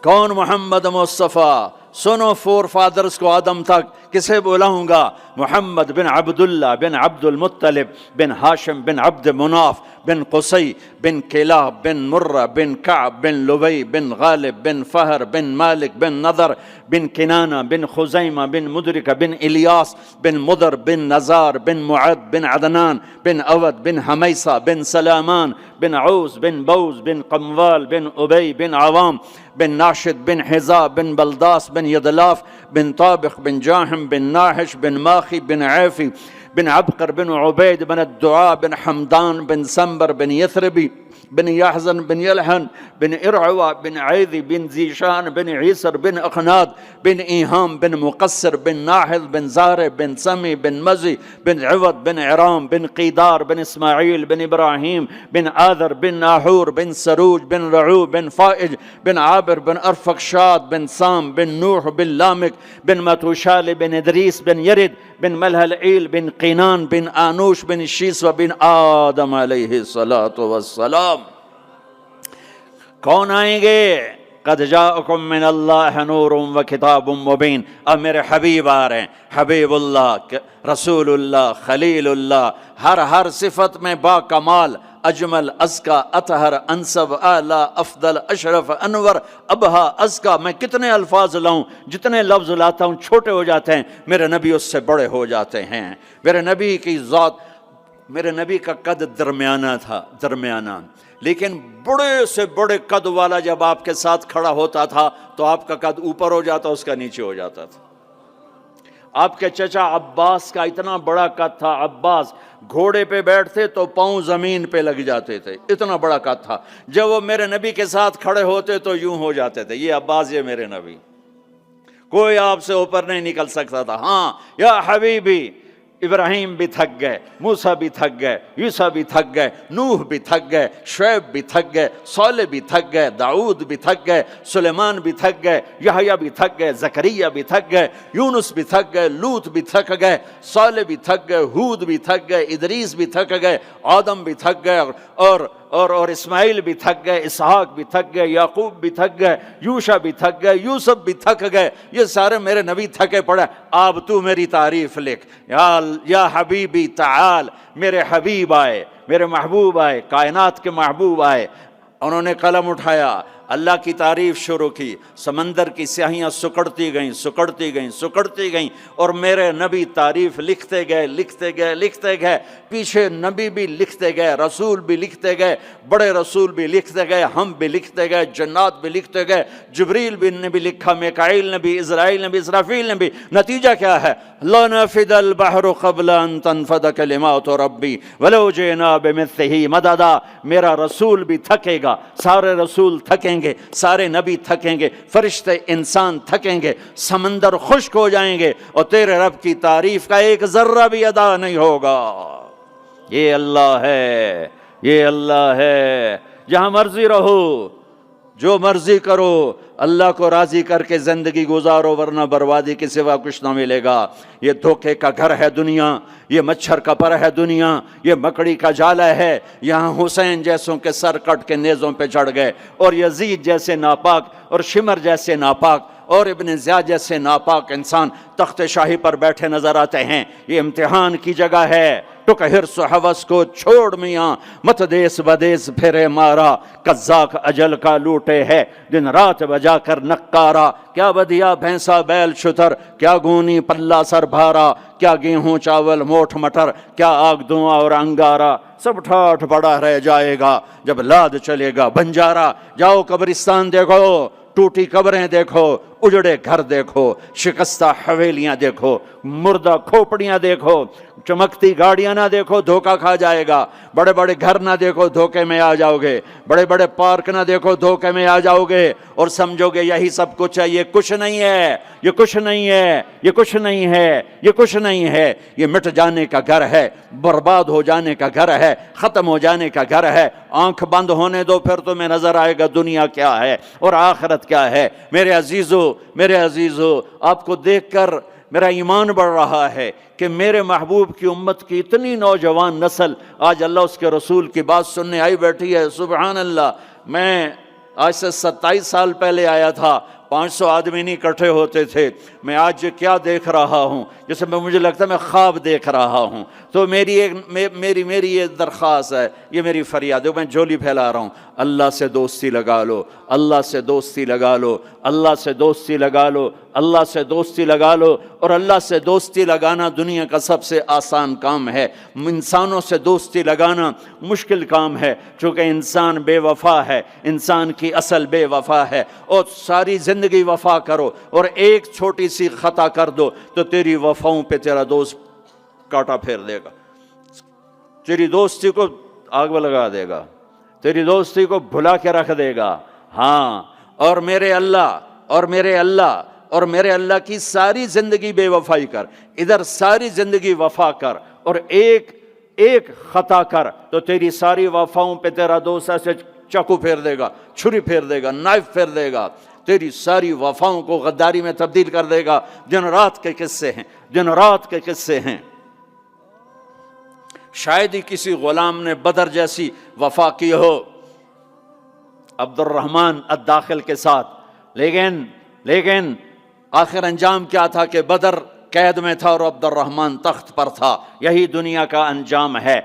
کون محمد مصطفیٰ؟ سنو فور فادرز کو آدم تک، کسے بلاؤں گا؟ محمد بن عبداللہ بن عبد المطلب بن ہاشم بن عبد مناف بن قصی بن کلاب بن مرہ بن کعب بن لبی بن غالب بن فہر بن مالک بن نضر بن کنانہ بن خزیمہ بن مدرکہ بن الیاس بن مدر بن نزار بن معد بن عدنان بن اود بن حمیسہ بن سلامان بن عوس بن بوز بن قموال بن ابی بن عوام بن ناشد بن حذا بن بلداس بن یدلاف بن طابق بن جاہم بن ناحش بن ماخی بن عیفی بن عبقر بن عبید بن الدعاء بن حمدان بن سنبر بن یثربی بن یحزن بن یلحن بن ارعوا بن عیذی بن زیشان بن عیسر بن اخناد بن ایہام بن مقصر بن ناحذ بن زارع بن سمی بن مزی بن عوض بن عرام بن قیدار بن اسماعیل بن ابراہیم بن آذر بن ناحور بن سروج بن رعو بن فائج بن عابر بن ارفقشاد بن سام بن نوح بن لامک بن متوشال بن ادریس بن یرد بن ملہلعیل بن قینان بن آنوش بن شیسو بن آدم علیہ السلام۔ کون آئیں گے؟ قد جاءکم من اللہ نور و کتاب مبین۔ اب میرے حبیب آ رہے ہیں، حبیب اللہ، رسول اللہ، خلیل اللہ، ہر صفت میں با کمال، اجمل، ازکا، اطہر، انسب، اعلیٰ، افضل، اشرف، انور، ابہا، ازکا۔ میں کتنے الفاظ لاؤں، جتنے لفظ لاتا ہوں چھوٹے ہو جاتے ہیں، میرے نبی اس سے بڑے ہو جاتے ہیں۔ میرے نبی کی ذات، میرے نبی کا قد درمیانہ، لیکن بڑے سے بڑے قد والا جب آپ کے ساتھ کھڑا ہوتا تھا تو آپ کا قد اوپر ہو جاتا، اس کا نیچے ہو جاتا تھا۔ آپ کے چچا عباس کا اتنا بڑا قد تھا، عباس گھوڑے پہ بیٹھتے تو پاؤں زمین پہ لگ جاتے تھے، اتنا بڑا قد تھا۔ جب وہ میرے نبی کے ساتھ کھڑے ہوتے تو یوں ہو جاتے تھے، یہ عباس، یہ میرے نبی، کوئی آپ سے اوپر نہیں نکل سکتا تھا۔ ہاں یا حبیبی، ابراہیم بھی تھک گئے، موسیٰ بھی تھک گئے، عیسیٰ بھی تھک گئے، نوح بھی تھک گئے، شعیب بھی تھک گئے، صالح بھی تھک گئے، داؤد بھی تھک گئے، سلیمان بھی تھک گئے، یحییٰ بھی تھک گئے، زکریا بھی تھک گئے، یونس بھی تھک گئے، لوط بھی تھک گئے، صالح بھی تھک گئے، ہود بھی تھک گئے، ادریس بھی تھک گئے، آدم بھی تھک گئے، اور اسماعیل بھی تھک گئے، اسحاق بھی تھک گئے، یعقوب بھی تھک گئے، یوشع بھی تھک گئے، یوسف بھی تھک گئے، یہ سارے میرے نبی تھکے پڑے۔ اب تو میری تعریف لکھ، یا حبیبی تعال، میرے حبیب آئے، میرے محبوب آئے، کائنات کے محبوب آئے، انہوں نے قلم اٹھایا، اللہ کی تعریف شروع کی، سمندر کی سیاہیاں سکڑتی گئیں اور میرے نبی تعریف لکھتے گئے، پیچھے نبی بھی لکھتے گئے، رسول بھی لکھتے گئے، بڑے رسول بھی لکھتے گئے، ہم بھی لکھتے گئے، جنات بھی لکھتے گئے، جبریل نے بھی لکھا، میکائیل نے بھی، اسرائیل نے بھی، اسرافیل نے بھی۔ نتیجہ کیا ہے؟ لَنَفِدَ الْبَحْرُ قَبْلَ أَن تَنفَدَ كَلِمَاتُ رَبِّي وَلَوْ جِئْنَا بِمِثْلِهِ مَدَدًا۔ میرا رسول بھی تھکے گا، سارے رسول تھکیں گے، سارے نبی تھکیں گے، فرشتے انسان تھکیں گے، سمندر خشک ہو جائیں گے، اور تیرے رب کی تعریف کا ایک ذرہ بھی ادا نہیں ہوگا۔ یہ اللہ ہے، یہ اللہ ہے۔ جہاں مرضی رہو، جو مرضی کرو، اللہ کو راضی کر کے زندگی گزارو، ورنہ بربادی کے سوا کچھ نہ ملے گا۔ یہ دھوکے کا گھر ہے دنیا، یہ مچھر کا پر ہے دنیا، یہ مکڑی کا جالا ہے۔ یہاں حسین جیسوں کے سر کٹ کے نیزوں پہ چڑھ گئے، اور یزید جیسے ناپاک، اور شمر جیسے ناپاک، اور ابن زیاد جیسے ناپاک انسان تخت شاہی پر بیٹھے نظر آتے ہیں۔ یہ امتحان کی جگہ ہے، تو کہ حرص و حوث کو چھوڑ میاں، مت دیس بدیس پھرے مارا، قزاق اجل کا لوٹے ہے دن رات بجا کر نقارا، کیا بدیا بھینسا بیل شتر، کیا گونی پلہ سر بھارا، کیا گیہوں چاول موٹھ مٹر، کیا آگ دھواں اور انگارا، سب ٹھاٹھ پڑا رہ جائے گا جب لاد چلے گا بنجارا۔ جاؤ قبرستان دیکھو، ٹوٹی قبریں دیکھو، اجڑے گھر دیکھو، شکستہ حویلیاں دیکھو، مردہ کھوپڑیاں دیکھو، چمکتی گاڑیاں نہ دیکھو، دھوکہ کھا جائے گا، بڑے بڑے گھر نہ دیکھو، دھوکے میں آ جاؤ گے، بڑے بڑے پارک نہ دیکھو، دھوکے میں آ جاؤ گے، اور سمجھو گے یہی سب کچھ ہے۔ یہ کچھ نہیں ہے، یہ کچھ نہیں ہے، یہ کچھ نہیں ہے، یہ کچھ نہیں ہے، یہ مٹ جانے کا گھر ہے، برباد ہو جانے کا گھر ہے، ختم ہو جانے کا گھر ہے۔ آنکھ بند ہونے دو، پھر تمہیں نظر آئے گا دنیا کیا ہے اور آخرت کیا ہے۔ میرے عزیزو، آپ کو دیکھ کر میرا ایمان بڑھ رہا ہے کہ میرے محبوب کی امت کی اتنی نوجوان نسل آج اللہ اس کے رسول کی بات سننے آئی بیٹھی ہے۔ سبحان اللہ۔ میں آج سے 27 سال پہلے آیا تھا، 500 آدمی نہیں اکٹھے ہوتے تھے۔ میں آج کیا دیکھ رہا ہوں، جیسے مجھے لگتا ہے میں خواب دیکھ رہا ہوں۔ تو میری یہ درخواست ہے، یہ میری فریاد ہے، میں جھولی پھیلا رہا ہوں، اللہ سے دوستی لگا لو، اللہ سے دوستی لگا لو، اللہ سے دوستی لگا لو، اللہ سے دوستی لگا لو۔ اور اللہ سے دوستی لگانا دنیا کا سب سے آسان کام ہے، انسانوں سے دوستی لگانا مشکل کام ہے، چونکہ انسان بے وفا ہے، انسان کی اصل بے وفا ہے۔ اور ساری زندگی وفا کرو اور ایک چھوٹی سی خطا کر دو تو تیری وفاؤں پہ تیرا دوست کاٹا پھیر دے گا، تیری دوستی کو آگ میں لگا دے گا، تیری دوستی کو بھلا کے رکھ دے گا۔ ہاں، اور میرے اللہ کی ساری زندگی بے وفائی کر، ادھر ساری زندگی وفا کر، اور ایک خطا کر تو تیری ساری وفاؤں پہ تیرا دوست ایسے چاقو پھیر دے گا، چھری پھیر دے گا، نائف پھیر دے گا، تیری ساری وفاؤں کو غداری میں تبدیل کر دے گا۔ دن رات کے قصے ہیں۔ شاید ہی کسی غلام نے بدر جیسی وفا کی ہو عبد الرحمن الداخل کے ساتھ، لیکن آخر انجام کیا تھا کہ بدر قید میں تھا اور عبد الرحمن تخت پر تھا۔ یہی دنیا کا انجام ہے۔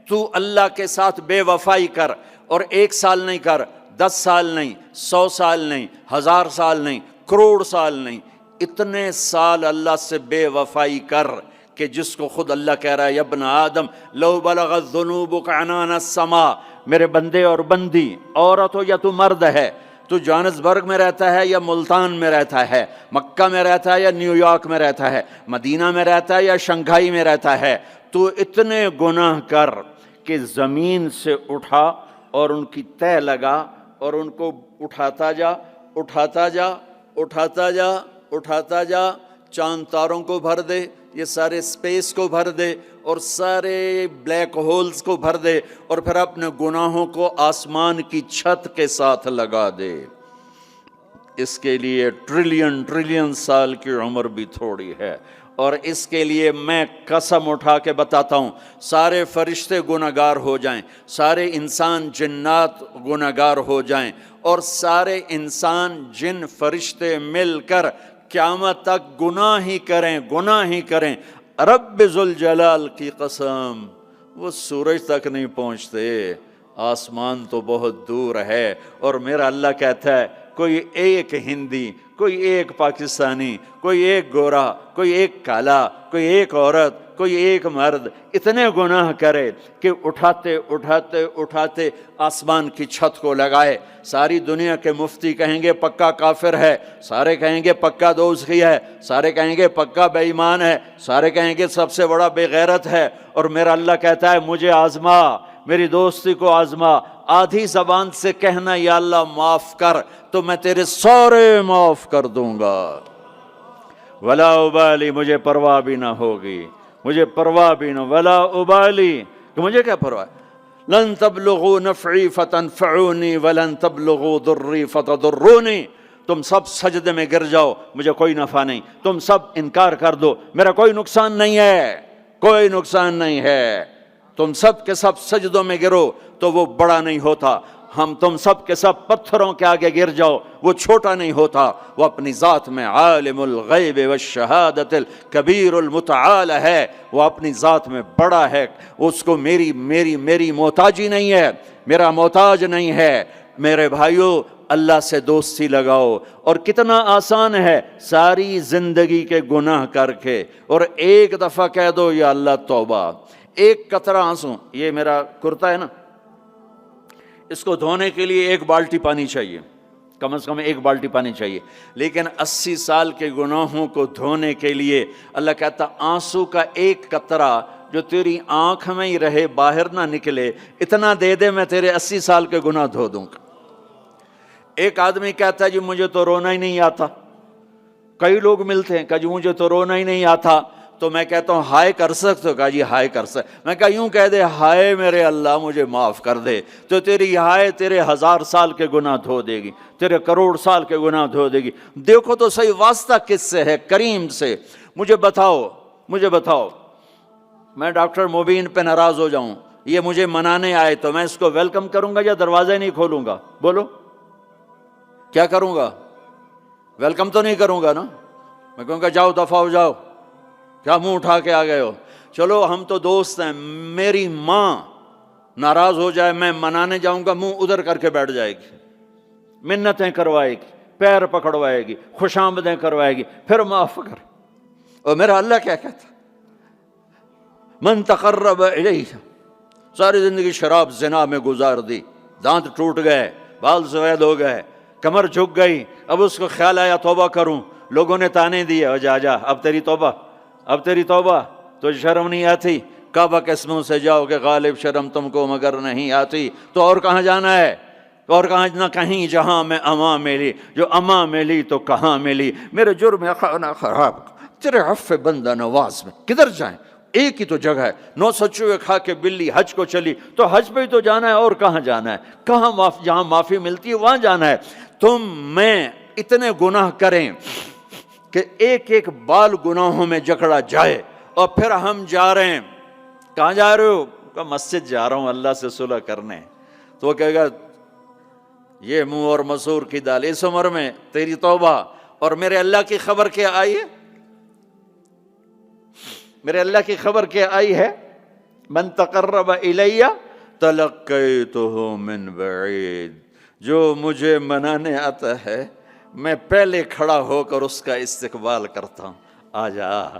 تو اللہ کے ساتھ بے وفائی کر، اور 1 سال نہیں کر، 10 سال نہیں، 100 سال نہیں، 1000 سال نہیں، کروڑ سال نہیں، اتنے سال اللہ سے بے وفائی کر کہ جس کو خود اللہ کہہ رہا ہے، یا ابن آدم لو بلغت ذنوبک عنان السماء، میرے بندے اور بندی، عورت ہو یا تو مرد ہے، تو جوہانسبرگ میں رہتا ہے یا ملتان میں رہتا ہے، مکہ میں رہتا ہے یا نیو یارک میں رہتا ہے، مدینہ میں رہتا ہے یا شنگھائی میں رہتا ہے، تو اتنے گناہ کر کہ زمین سے اٹھا اور ان کی تہ لگا اور ان کو اٹھاتا جا، چاند تاروں کو بھر دے، یہ سارے اسپیس کو بھر دے اور سارے بلیک ہولز کو بھر دے، اور پھر اپنے گناہوں کو آسمان کی چھت کے ساتھ لگا دے۔ اس کے لیے ٹریلین سال کی عمر بھی تھوڑی ہے، اور اس کے لیے میں قسم اٹھا کے بتاتا ہوں، سارے فرشتے گنہگار ہو جائیں، سارے انسان جنات گنہگار ہو جائیں، اور سارے انسان جن فرشتے مل کر قیامت تک گناہ ہی کریں، رب ذوالجلال کی قسم وہ سورج تک نہیں پہنچتے، آسمان تو بہت دور ہے۔ اور میرا اللہ کہتا ہے کوئی ایک ہندی، کوئی ایک پاکستانی، کوئی ایک گورا، کوئی ایک کالا، کوئی ایک عورت، کوئی ایک مرد اتنے گناہ کرے کہ اٹھاتے آسمان کی چھت کو لگائے۔ ساری دنیا کے مفتی کہیں گے پکا کافر ہے، سارے کہیں گے پکا دوزخی ہے، سارے کہیں گے پکا بے ایمان ہے، سارے کہیں گے سب سے بڑا بے غیرت ہے، اور میرا اللہ کہتا ہے مجھے آزما، میری دوستی کو آزما، آدھی زبان سے کہنا یا اللہ معاف کر تو میں تیرے سارے معاف کر دوں گا، ولا ابالی، مجھے پرواہ بھی نہ ہوگی، مجھے پرواہ بھی نہ، ولا ابالی، کہ مجھے کیا پرواہ ہے، لن تبلغوا نفعی فتنفعونی ولن تبلغوا ضری فتضرونی، تم سب سجدے میں گر جاؤ مجھے کوئی نفع نہیں، تم سب انکار کر دو میرا کوئی نقصان نہیں ہے، کوئی نقصان نہیں ہے، تم سب کے سب سجدوں میں گرو تو وہ بڑا نہیں ہوتا، ہم تم سب کے سب پتھروں کے آگے گر جاؤ، وہ چھوٹا نہیں ہوتا، وہ اپنی ذات میں عالم الغیب والشہادت الکبیر المتعال ہے، وہ اپنی ذات میں بڑا ہے، اس کو میری محتاجی نہیں ہے، میرا محتاج نہیں ہے۔ میرے بھائیو، اللہ سے دوستی لگاؤ، اور کتنا آسان ہے، ساری زندگی کے گناہ کر کے اور ایک دفعہ کہہ دو یا اللہ توبہ، ایک قطرہ آنسو، یہ میرا کرتا ہے نا، اس کو دھونے کے لیے 1 بالٹی پانی چاہیے، کم از کم 1 بالٹی پانی چاہیے، لیکن 80 سال کے گناہوں کو دھونے کے لیے اللہ کہتا آنسو کا 1 قطرہ جو تیری آنکھ میں ہی رہے، باہر نہ نکلے، اتنا دے دے، میں تیرے 80 سال کے گناہ دھو دوں گا۔ ایک آدمی کہتا ہے جی مجھے تو رونا ہی نہیں آتا، کئی لوگ ملتے ہیں، کہا جی مجھے تو رونا ہی نہیں آتا، تو میں کہتا ہوں ہائے کر سکتے ہو؟ کہا جی ہائے کر سکتے۔ میں کہا یوں کہہ دے، ہائے میرے اللہ مجھے معاف کر دے، تو تیری ہائے تیرے 1000 سال کے گناہ دھو دے گی، تیرے کروڑ سال کے گناہ دھو دے گی۔ دیکھو تو صحیح، واسطہ کس سے ہے؟ کریم سے۔ مجھے بتاؤ میں ڈاکٹر مبین پہ ناراض ہو جاؤں، یہ مجھے منانے آئے، تو میں اس کو ویلکم کروں گا یا دروازہ نہیں کھولوں گا؟ بولو کیا کروں گا؟ ویلکم تو نہیں کروں گا نا، میں کہوں گا جاؤ دفعہ ہو جاؤ، کیا منہ اٹھا کے آ گئے ہو؟ چلو ہم تو دوست ہیں، میری ماں ناراض ہو جائے، میں منانے جاؤں گا، منہ ادھر کر کے بیٹھ جائے گی، منتیں کروائے گی، پیر پکڑوائے گی، خوش آمدیں کروائے گی، پھر معاف کر۔ اور میرا اللہ کیا کہتا؟ من تقرب الیہ، ساری زندگی شراب زنا میں گزار دی، دانت ٹوٹ گئے، بال سفید ہو گئے، کمر جھک گئی، اب اس کو خیال آیا توبہ کروں، لوگوں نے تانے دیے، جا اب تیری توبہ، تو شرم نہیں آتی؟ کعبہ کے منہ سے جاؤ کہ غالب شرم تم کو مگر نہیں آتی، تو اور کہاں جانا ہے؟ اور کہاں نہ کہیں جہاں میں اماں ملی، جو اماں ملی تو کہاں ملی، میرے جرم خانہ خراب، تیرے عفو بندہ نواز میں کدھر جائیں؟ ایک ہی تو جگہ ہے، 900 چوہے کھا کے بلی حج کو چلی، تو حج پہ ہی تو جانا ہے، اور کہاں جانا ہے؟ جہاں معافی ملتی ہے وہاں جانا ہے۔ تم میں اتنے گناہ کریں کہ ایک بال گناہوں میں جکڑا جائے، اور پھر ہم جا رہے ہیں، کہاں جا رہے ہو؟ کہ مسجد جا رہا ہوں اللہ سے صلح کرنے، تو وہ کہے گا یہ منہ اور مسور کی دال، اس عمر میں تیری توبہ، اور میرے اللہ کی خبر کیا آئی ہے؟ میرے اللہ کی خبر کیا آئی ہے؟ من تقرب الیہ تلقیتہ من بعید، جو مجھے منانے آتا ہے میں پہلے کھڑا ہو کر اس کا استقبال کرتا ہوں، آ جا،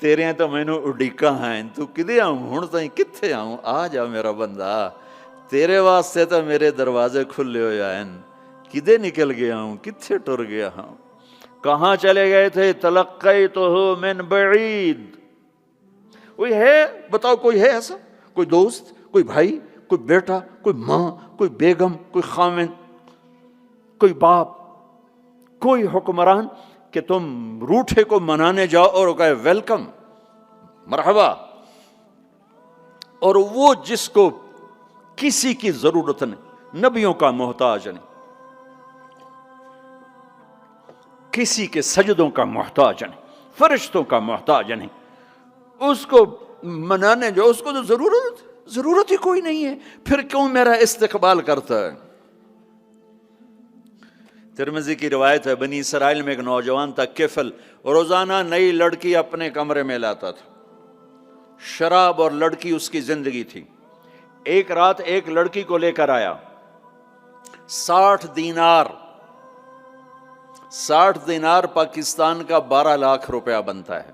تیرے تو مینوں اڈیکا ہیں، تو کدے آؤں ہن تائیں کتھے آؤں، آ جا میرا بندہ، تیرے واسطے تو میرے دروازے کھلے ہوئے ہیں، کدے نکل گیا ہوں، کتھے ٹر گیا ہوں، کہاں چلے گئے تھے؟ تلقیتہ من بعید۔ کوئی ہے بتاؤ، کوئی ہے ایسا؟ کوئی دوست، کوئی بھائی، کوئی بیٹا، کوئی ماں، کوئی بیگم، کوئی خاوند، کوئی باپ، کوئی حکمران کہ تم روٹھے کو منانے جاؤ اور وہ کہے ویلکم، مرحبا، اور وہ جس کو کسی کی ضرورت نہیں، نبیوں کا محتاج نہیں، کسی کے سجدوں کا محتاج نہیں، فرشتوں کا محتاج نہیں، اس کو منانے جو اس کو تو ضرورت ہی کوئی نہیں ہے، پھر کیوں میرا استقبال کرتا ہے؟ ترمذی کی روایت ہے، بنی اسرائیل میں ایک نوجوان تھا کفل، روزانہ نئی لڑکی اپنے کمرے میں لاتا تھا، شراب اور لڑکی اس کی زندگی تھی۔ ایک رات ایک لڑکی کو لے کر آیا، 60 دینار پاکستان کا 12 لاکھ روپیہ بنتا ہے،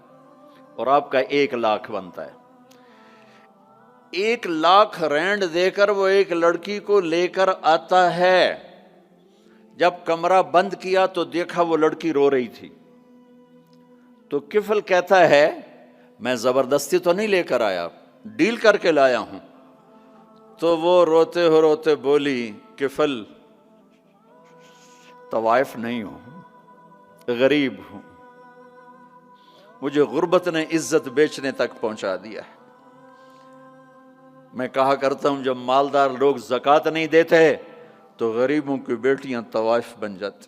اور آپ کا 1 لاکھ بنتا ہے۔ 1 لاکھ رینڈ دے کر وہ ایک لڑکی کو لے کر آتا ہے، جب کمرہ بند کیا تو دیکھا وہ لڑکی رو رہی تھی، تو کفل کہتا ہے میں زبردستی تو نہیں لے کر آیا، ڈیل کر کے لایا ہوں۔ تو وہ روتے بولی کفل طوائف نہیں ہوں، غریب ہوں، مجھے غربت نے عزت بیچنے تک پہنچا دیا ہے۔ میں کہا کرتا ہوں جب مالدار لوگ زکوٰۃ نہیں دیتے تو غریبوں کی بیٹیاں طوائف بن جاتی،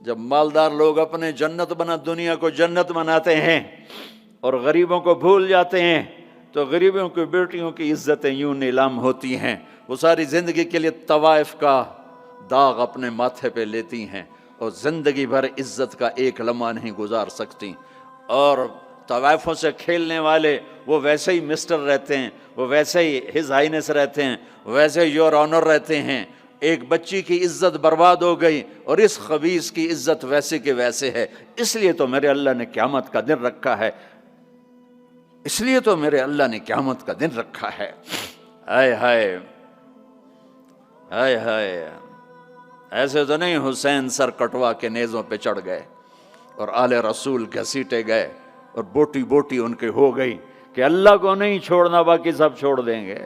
جب مالدار لوگ اپنے دنیا کو جنت بناتے ہیں اور غریبوں کو بھول جاتے ہیں تو غریبوں کی بیٹیوں کی عزتیں یوں نیلام ہوتی ہیں۔ وہ ساری زندگی کے لیے طوائف کا داغ اپنے ماتھے پہ لیتی ہیں اور زندگی بھر عزت کا ایک لمحہ نہیں گزار سکتی. اور طوائفوں سے کھیلنے والے وہ ویسے ہی مسٹر رہتے ہیں، وہ ویسے ہی ہز ہائنس رہتے ہیں، ویسے یور آنر رہتے ہیں. ایک بچی کی عزت برباد ہو گئی اور اس خبیث کی عزت ویسے کے ویسے ہے. اس لیے تو میرے اللہ نے قیامت کا دن رکھا ہے، اس لیے تو میرے اللہ نے قیامت کا دن رکھا ہے. ہائے ہائے ہائے ہائے، ایسے تو نہیں حسین سر کٹوا کے نیزوں پہ چڑھ گئے اور آل رسول گھسیٹے گئے اور بوٹی بوٹی ان کے ہو گئی کہ اللہ کو نہیں چھوڑنا باقی سب چھوڑ دیں گے.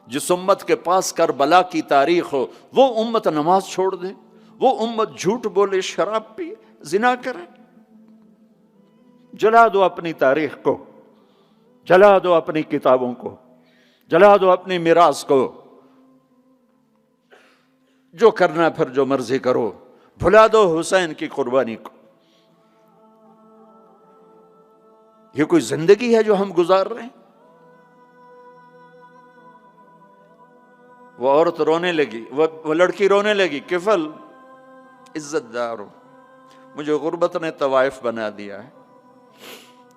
جس امت کے پاس کربلا کی تاریخ ہو وہ امت نماز چھوڑ دے، وہ امت جھوٹ بولے، شراب پیے، زنا کرے. جلا دو اپنی تاریخ کو، جلا دو اپنی کتابوں کو، جلا دو اپنی میراث کو، جو کرنا پھر جو مرضی کرو، بھلا دو حسین کی قربانی کو. یہ کوئی زندگی ہے جو ہم گزار رہے ہیں؟ وہ عورت رونے لگی، وہ لڑکی رونے لگی، کفل عزت دار ہو، مجھے غربت نے طوائف بنا دیا ہے.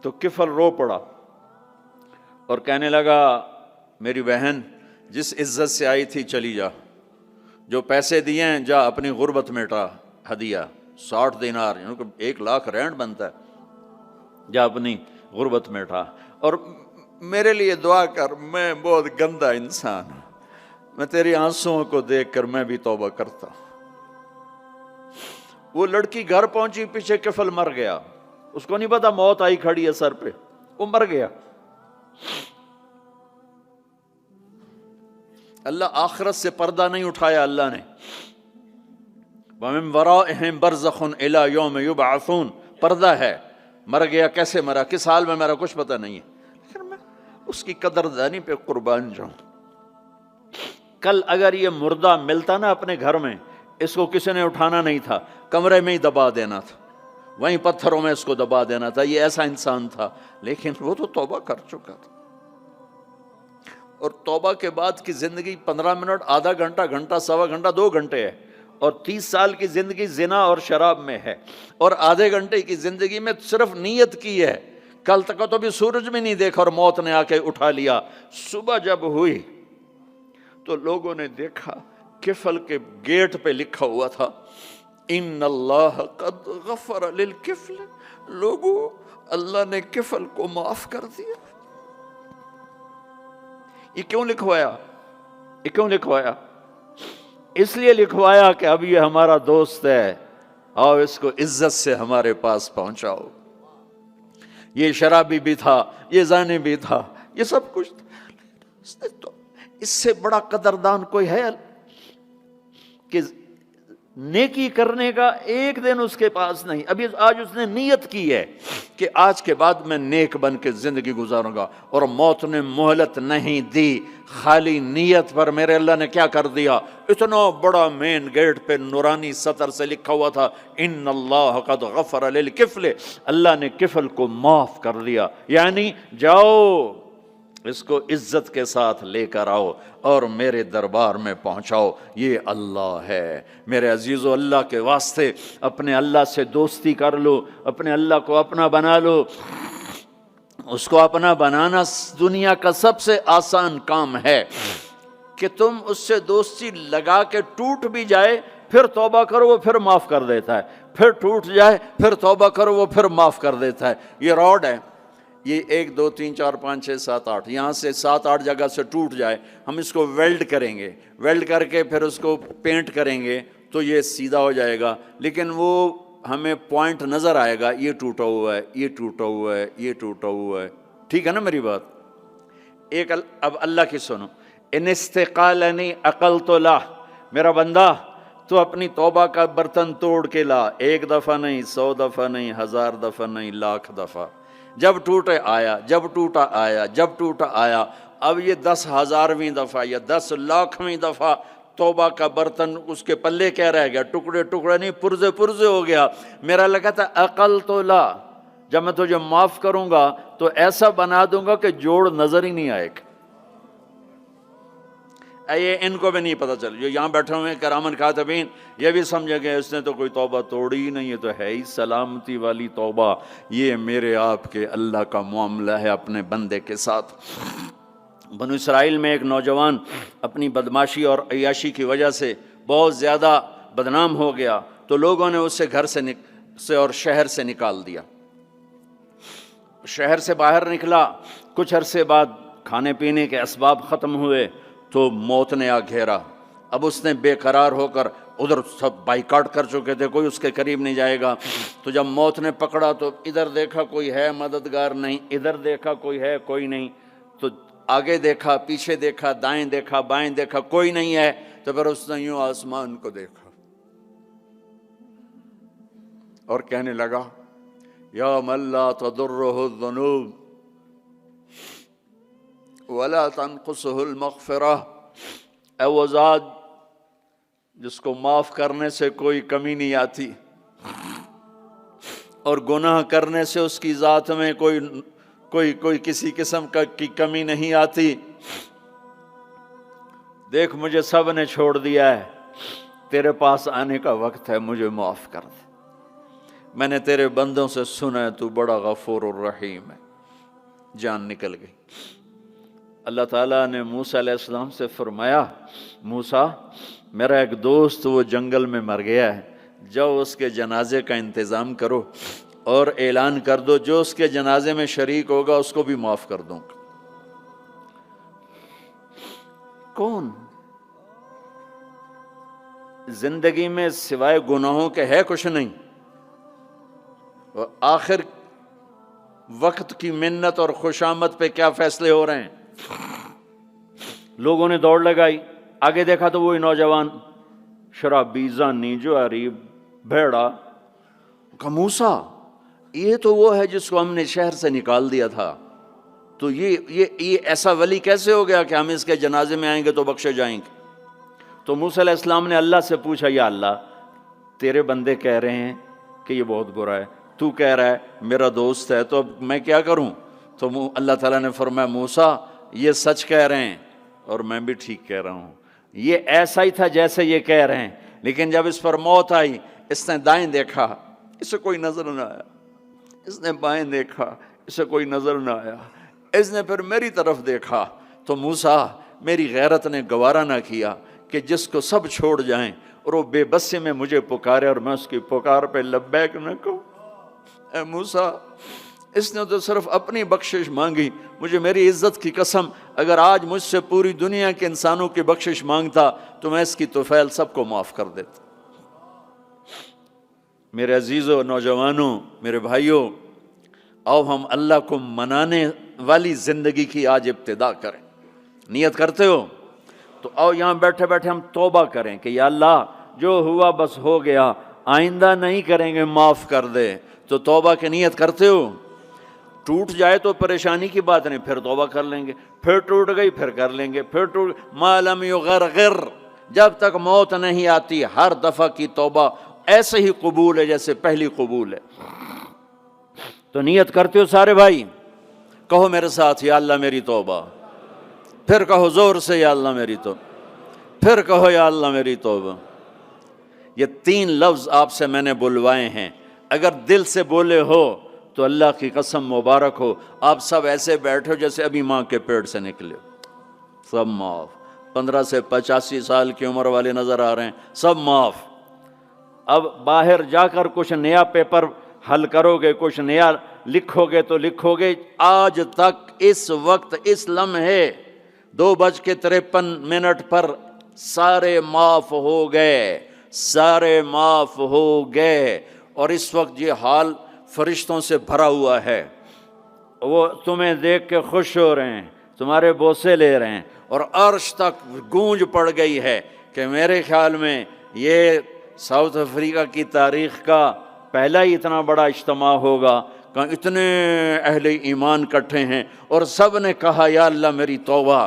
تو کفل رو پڑا اور کہنے لگا میری بہن جس عزت سے آئی تھی چلی جا، جو پیسے دیے ہیں جا اپنی غربت مٹا، ہدیہ 60 دینار یعنی کہ 1,00,000 رینڈ بنتا ہے، جا اپنی غربت مٹا اور میرے لیے دعا کر، میں بہت گندا انسان ہوں، میں تیری آنسوؤں کو دیکھ کر میں بھی توبہ کرتا ہوں. وہ لڑکی گھر پہنچی، پیچھے کفل مر گیا، اس کو نہیں پتا موت آئی کھڑی ہے سر پہ، وہ مر گیا. اللہ آخرت سے پردہ نہیں اٹھایا اللہ نے. وَمِن وَرَائِهِمْ بَرْزَخٌ إِلَى يَوْمِ يُبْعَثُونَ، پردہ ہے. مر گیا، کیسے مرا، کس حال میں مرا، کچھ پتہ نہیں ہے، لیکن میں اس کی قدردانی پہ قربان جاؤں. کل اگر یہ مردہ ملتا نا اپنے گھر میں، اس کو کسی نے اٹھانا نہیں تھا، کمرے میں ہی دبا دینا تھا، وہیں پتھروں میں اس کو دبا دینا تھا. یہ ایسا انسان تھا، لیکن وہ تو توبہ کر چکا تھا. اور توبہ کے بعد کی زندگی 15 منٹ، آدھا گھنٹہ، گھنٹہ، سوا گھنٹہ، 2 گھنٹے ہے، اور 30 سال کی زندگی زنا اور شراب میں ہے، اور آدھے گھنٹے کی زندگی میں صرف نیت کی ہے. کل تک تو بھی سورج بھی نہیں دیکھا اور موت نے آ کے اٹھا لیا. صبح جب ہوئی تو لوگوں نے دیکھا کفل کے گیٹ پہ لکھا ہوا تھا ان اللہ قد غفر للکفل. لوگوں، اللہ نے کفل کو معاف کر دیا. یہ کیوں لکھوایا؟ یہ کیوں لکھوایا؟ اس لیے لکھوایا کہ اب یہ ہمارا دوست ہے، آؤ اس کو عزت سے ہمارے پاس پہنچاؤ. یہ شرابی بھی تھا، یہ زانی بھی تھا، یہ سب کچھ تھا. تو اس سے بڑا قدردان کوئی ہے کہ نیکی کرنے کا ایک دن اس کے پاس نہیں. ابھی آج اس نے نیت کی ہے کہ آج کے بعد میں نیک بن کے زندگی گزاروں گا، اور موت نے مہلت نہیں دی. خالی نیت پر میرے اللہ نے کیا کر دیا، اتنا بڑا مین گیٹ پہ نورانی سطر سے لکھا ہوا تھا ان اللہ قد غفر للکفل. اللہ نے کفل کو معاف کر دیا. یعنی جاؤ اس کو عزت کے ساتھ لے کر آؤ اور میرے دربار میں پہنچاؤ. یہ اللہ ہے. میرے عزیزو، اللہ کے واسطے اپنے اللہ سے دوستی کر لو، اپنے اللہ کو اپنا بنا لو. اس کو اپنا بنانا دنیا کا سب سے آسان کام ہے کہ تم اس سے دوستی لگا کے ٹوٹ بھی جائے پھر توبہ کرو وہ پھر معاف کر دیتا ہے، پھر ٹوٹ جائے پھر توبہ کرو وہ پھر معاف کر دیتا ہے. یہ راڈ ہے، یہ 1 2 3 4 5 6 7 8 یہاں سے 7 8 جگہ سے ٹوٹ جائے، ہم اس کو ویلڈ کریں گے، ویلڈ کر کے پھر اس کو پینٹ کریں گے تو یہ سیدھا ہو جائے گا. لیکن وہ ہمیں پوائنٹ نظر آئے گا، یہ ٹوٹا ہوا ہے، یہ ٹوٹا ہوا ہے، یہ ٹوٹا ہوا ہے. ٹھیک ہے نا میری بات؟ ایک اب اللہ کی سنو. ان استقالنی عقلت لا، میرا بندہ تو اپنی توبہ کا برتن توڑ کے لا. 1 دفعہ نہیں، 100 دفعہ نہیں، 1000 دفعہ نہیں، 1,00,000 دفعہ. جب ٹوٹے آیا، جب ٹوٹا آیا، جب ٹوٹا آیا. اب یہ 10,000ویں دفعہ یا 10,00,000ویں دفعہ توبہ کا برتن اس کے پلے کیا رہ گیا؟ ٹکڑے ٹکڑے نہیں، پرزے پرزے ہو گیا. میرا لگا تھا عقل تو لا، جب میں تجھے معاف کروں گا تو ایسا بنا دوں گا کہ جوڑ نظر ہی نہیں آئے گا. یہ ان کو بھی نہیں پتہ چل، جو یہاں بیٹھے ہوئے ہیں کرامن کاتبین، یہ بھی سمجھے گئے اس نے تو کوئی توبہ توڑی ہی نہیں، یہ تو ہے ہی سلامتی والی توبہ۔ یہ میرے آپ کے اللہ کا معاملہ ہے اپنے بندے کے ساتھ۔ بنو اسرائیل میں ایک نوجوان اپنی بدماشی اور عیاشی کی وجہ سے بہت زیادہ بدنام ہو گیا، تو لوگوں نے اسے گھر سے اور شہر سے نکال دیا۔ شہر سے باہر نکلا، کچھ عرصے بعد کھانے پینے کے اسباب ختم ہوئے تو موت نے آ گھیرا۔ اب اس نے بے قرار ہو کر، ادھر سب بائیکاٹ کر چکے تھے، کوئی اس کے قریب نہیں جائے گا، تو جب موت نے پکڑا تو ادھر دیکھا کوئی ہے مددگار نہیں، ادھر دیکھا کوئی ہے کوئی نہیں، تو آگے دیکھا، پیچھے دیکھا، دائیں دیکھا، بائیں دیکھا، کوئی نہیں ہے، تو پھر اس نے یوں آسمان کو دیکھا اور کہنے لگا یا من لا تضرہ الذنوب ولا تنقصہ المغفرہ، اے وہ ذات جس کو معاف کرنے سے کوئی کمی نہیں آتی اور گناہ کرنے سے اس کی ذات میں کوئی کسی قسم کی کمی نہیں آتی، دیکھ مجھے سب نے چھوڑ دیا ہے، تیرے پاس آنے کا وقت ہے، مجھے معاف کر دے، میں نے تیرے بندوں سے سنا ہے تو بڑا غفور الرحیم ہے۔ جان نکل گئی۔ اللہ تعالیٰ نے موسیٰ علیہ السلام سے فرمایا، موسیٰ میرا ایک دوست وہ جنگل میں مر گیا ہے، جاؤ اس کے جنازے کا انتظام کرو اور اعلان کر دو جو اس کے جنازے میں شریک ہوگا اس کو بھی معاف کر دوں گا۔ کون زندگی میں سوائے گناہوں کے ہے کچھ نہیں، اور آخر وقت کی منت اور خوشامد پہ کیا فیصلے ہو رہے ہیں۔ لوگوں نے دوڑ لگائی، آگے دیکھا تو وہی نوجوان شرابی، زانی، جواری، بھیڑا۔ کہا موسیٰ یہ تو وہ ہے جس کو ہم نے شہر سے نکال دیا تھا، تو یہ ایسا ولی کیسے ہو گیا کہ ہم اس کے جنازے میں آئیں گے تو بخشے جائیں گے؟ تو موسیٰ علیہ السلام نے اللہ سے پوچھا، یا اللہ تیرے بندے کہہ رہے ہیں کہ یہ بہت برا ہے، تو کہہ رہا ہے میرا دوست ہے، تو اب میں کیا کروں؟ تو اللہ تعالیٰ نے فرمایا موسیٰ یہ سچ کہہ رہے ہیں اور میں بھی ٹھیک کہہ رہا ہوں، یہ ایسا ہی تھا جیسے یہ کہہ رہے ہیں، لیکن جب اس پر موت آئی اس نے دائیں دیکھا، اسے کوئی نظر نہ آیا، اس نے بائیں دیکھا، اسے کوئی نظر نہ آیا، اس نے پھر میری طرف دیکھا، تو موسیٰ میری غیرت نے گوارا نہ کیا کہ جس کو سب چھوڑ جائیں اور وہ بے بسی میں مجھے پکارے اور میں اس کی پکار پہ لبیک نہ کہوں۔ اے موسیٰ اس نے تو صرف اپنی بخشش مانگی، مجھے میری عزت کی قسم اگر آج مجھ سے پوری دنیا کے انسانوں کی بخشش مانگتا تو میں اس کی طفیل سب کو معاف کر دیتا۔ میرے عزیزوں، نوجوانوں، میرے بھائیوں، آؤ ہم اللہ کو منانے والی زندگی کی آج ابتدا کریں۔ نیت کرتے ہو تو آؤ یہاں بیٹھے بیٹھے ہم توبہ کریں کہ یا اللہ جو ہوا بس ہو گیا، آئندہ نہیں کریں گے، معاف کر دے۔ تو توبہ کی نیت کرتے ہو؟ ٹوٹ جائے تو پریشانی کی بات نہیں، پھر توبہ کر لیں گے، پھر ٹوٹ گئی پھر کر لیں گے، پھر ٹوٹ ما لم یغرغر، جب تک موت نہیں آتی ہر دفعہ کی توبہ ایسے ہی قبول ہے جیسے پہلی قبول ہے۔ تو نیت کرتے ہو سارے بھائی؟ کہو میرے ساتھ، یا اللہ میری توبہ، پھر کہو زور سے یا اللہ میری توبہ، پھر کہو یا اللہ میری توبہ۔ یہ 3 لفظ آپ سے میں نے بلوائے ہیں، اگر دل سے بولے ہو تو اللہ کی قسم مبارک ہو، آپ سب ایسے بیٹھے ہو جیسے ابھی ماں کے پیٹ سے نکلے، سب معاف۔ 15 سے 85 سال کی عمر والے نظر آ رہے ہیں، سب معاف۔ اب باہر جا کر کچھ نیا پیپر حل کرو گے، کچھ نیا لکھو گے تو لکھو گے آج تک اس وقت اس لمحے 2:53 پر سارے معاف ہو گئے، سارے معاف ہو گئے، اور اس وقت یہ حال فرشتوں سے بھرا ہوا ہے، وہ تمہیں دیکھ کے خوش ہو رہے ہیں، تمہارے بوسے لے رہے ہیں، اور عرش تک گونج پڑ گئی ہے کہ میرے خیال میں یہ ساؤتھ افریقہ کی تاریخ کا پہلا ہی اتنا بڑا اجتماع ہوگا کہ اتنے اہل ایمان کٹھے ہیں اور سب نے کہا یا اللہ میری توبہ۔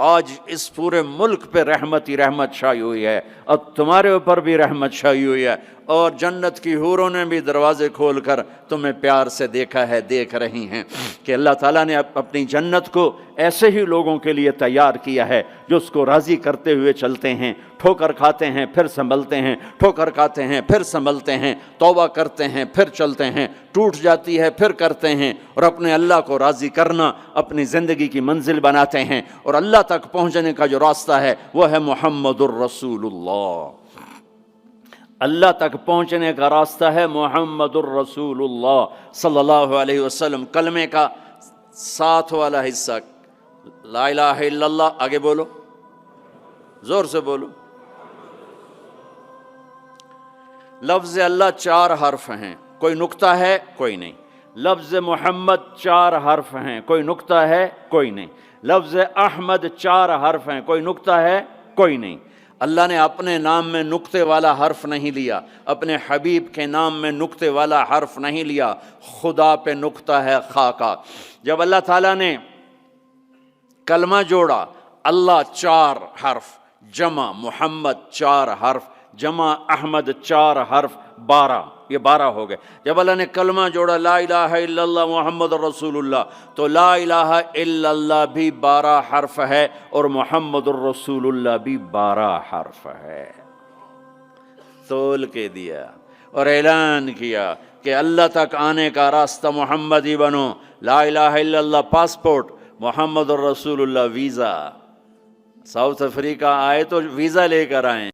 آج اس پورے ملک پہ رحمت ہی رحمت چھائی ہوئی ہے، اور تمہارے اوپر بھی رحمت چھائی ہوئی ہے، اور جنت کی حوروں نے بھی دروازے کھول کر تمہیں پیار سے دیکھا ہے، دیکھ رہی ہیں کہ اللہ تعالیٰ نے اپنی جنت کو ایسے ہی لوگوں کے لیے تیار کیا ہے جو اس کو راضی کرتے ہوئے چلتے ہیں، ٹھوکر کھاتے ہیں پھر سنبھلتے ہیں، ٹھوکر کھاتے ہیں پھر سنبھلتے ہیں، توبہ کرتے ہیں پھر چلتے ہیں، ٹوٹ جاتی ہے پھر کرتے ہیں، اور اپنے اللہ کو راضی کرنا اپنی زندگی کی منزل بناتے ہیں، اور اللہ تک پہنچنے کا جو راستہ ہے وہ ہے محمد الرسول اللہ۔ اللہ تک پہنچنے کا راستہ ہے محمد الرسول اللہ صلی اللہ علیہ وسلم۔ کلمے کا ساتھ والا حصہ لا الہ الا اللہ، آگے بولو، زور سے بولو۔ لفظ اللہ 4 حرف ہیں، کوئی نقطہ ہے کوئی نہیں۔ لفظ محمد 4 حرف ہیں، کوئی نقطہ ہے کوئی نہیں۔ لفظ احمد 4 حرف ہیں، کوئی نقطہ ہے کوئی نہیں۔ اللہ نے اپنے نام میں نقطے والا حرف نہیں لیا، اپنے حبیب کے نام میں نقطے والا حرف نہیں لیا۔ خدا پہ نقطہ ہے خا کا۔ جب اللہ تعالیٰ نے کلمہ جوڑا، اللہ 4 حرف، جمع محمد 4 حرف، جمع احمد 4 حرف، 12، یہ 12 ہو گئے۔ جب اللہ نے کلمہ جوڑا لا الہ الا اللہ محمد الرسول اللہ، تو لا الہ الا اللہ بھی 12 حرف ہے اور محمد الرسول اللہ بھی 12 حرف ہے۔ تول کے دیا اور اعلان کیا کہ اللہ تک آنے کا راستہ محمد ہی بنو۔ لا الہ الا اللہ پاسپورٹ، محمد الرسول اللہ ویزا۔ ساؤتھ افریقہ آئے تو ویزا لے کر آئیں۔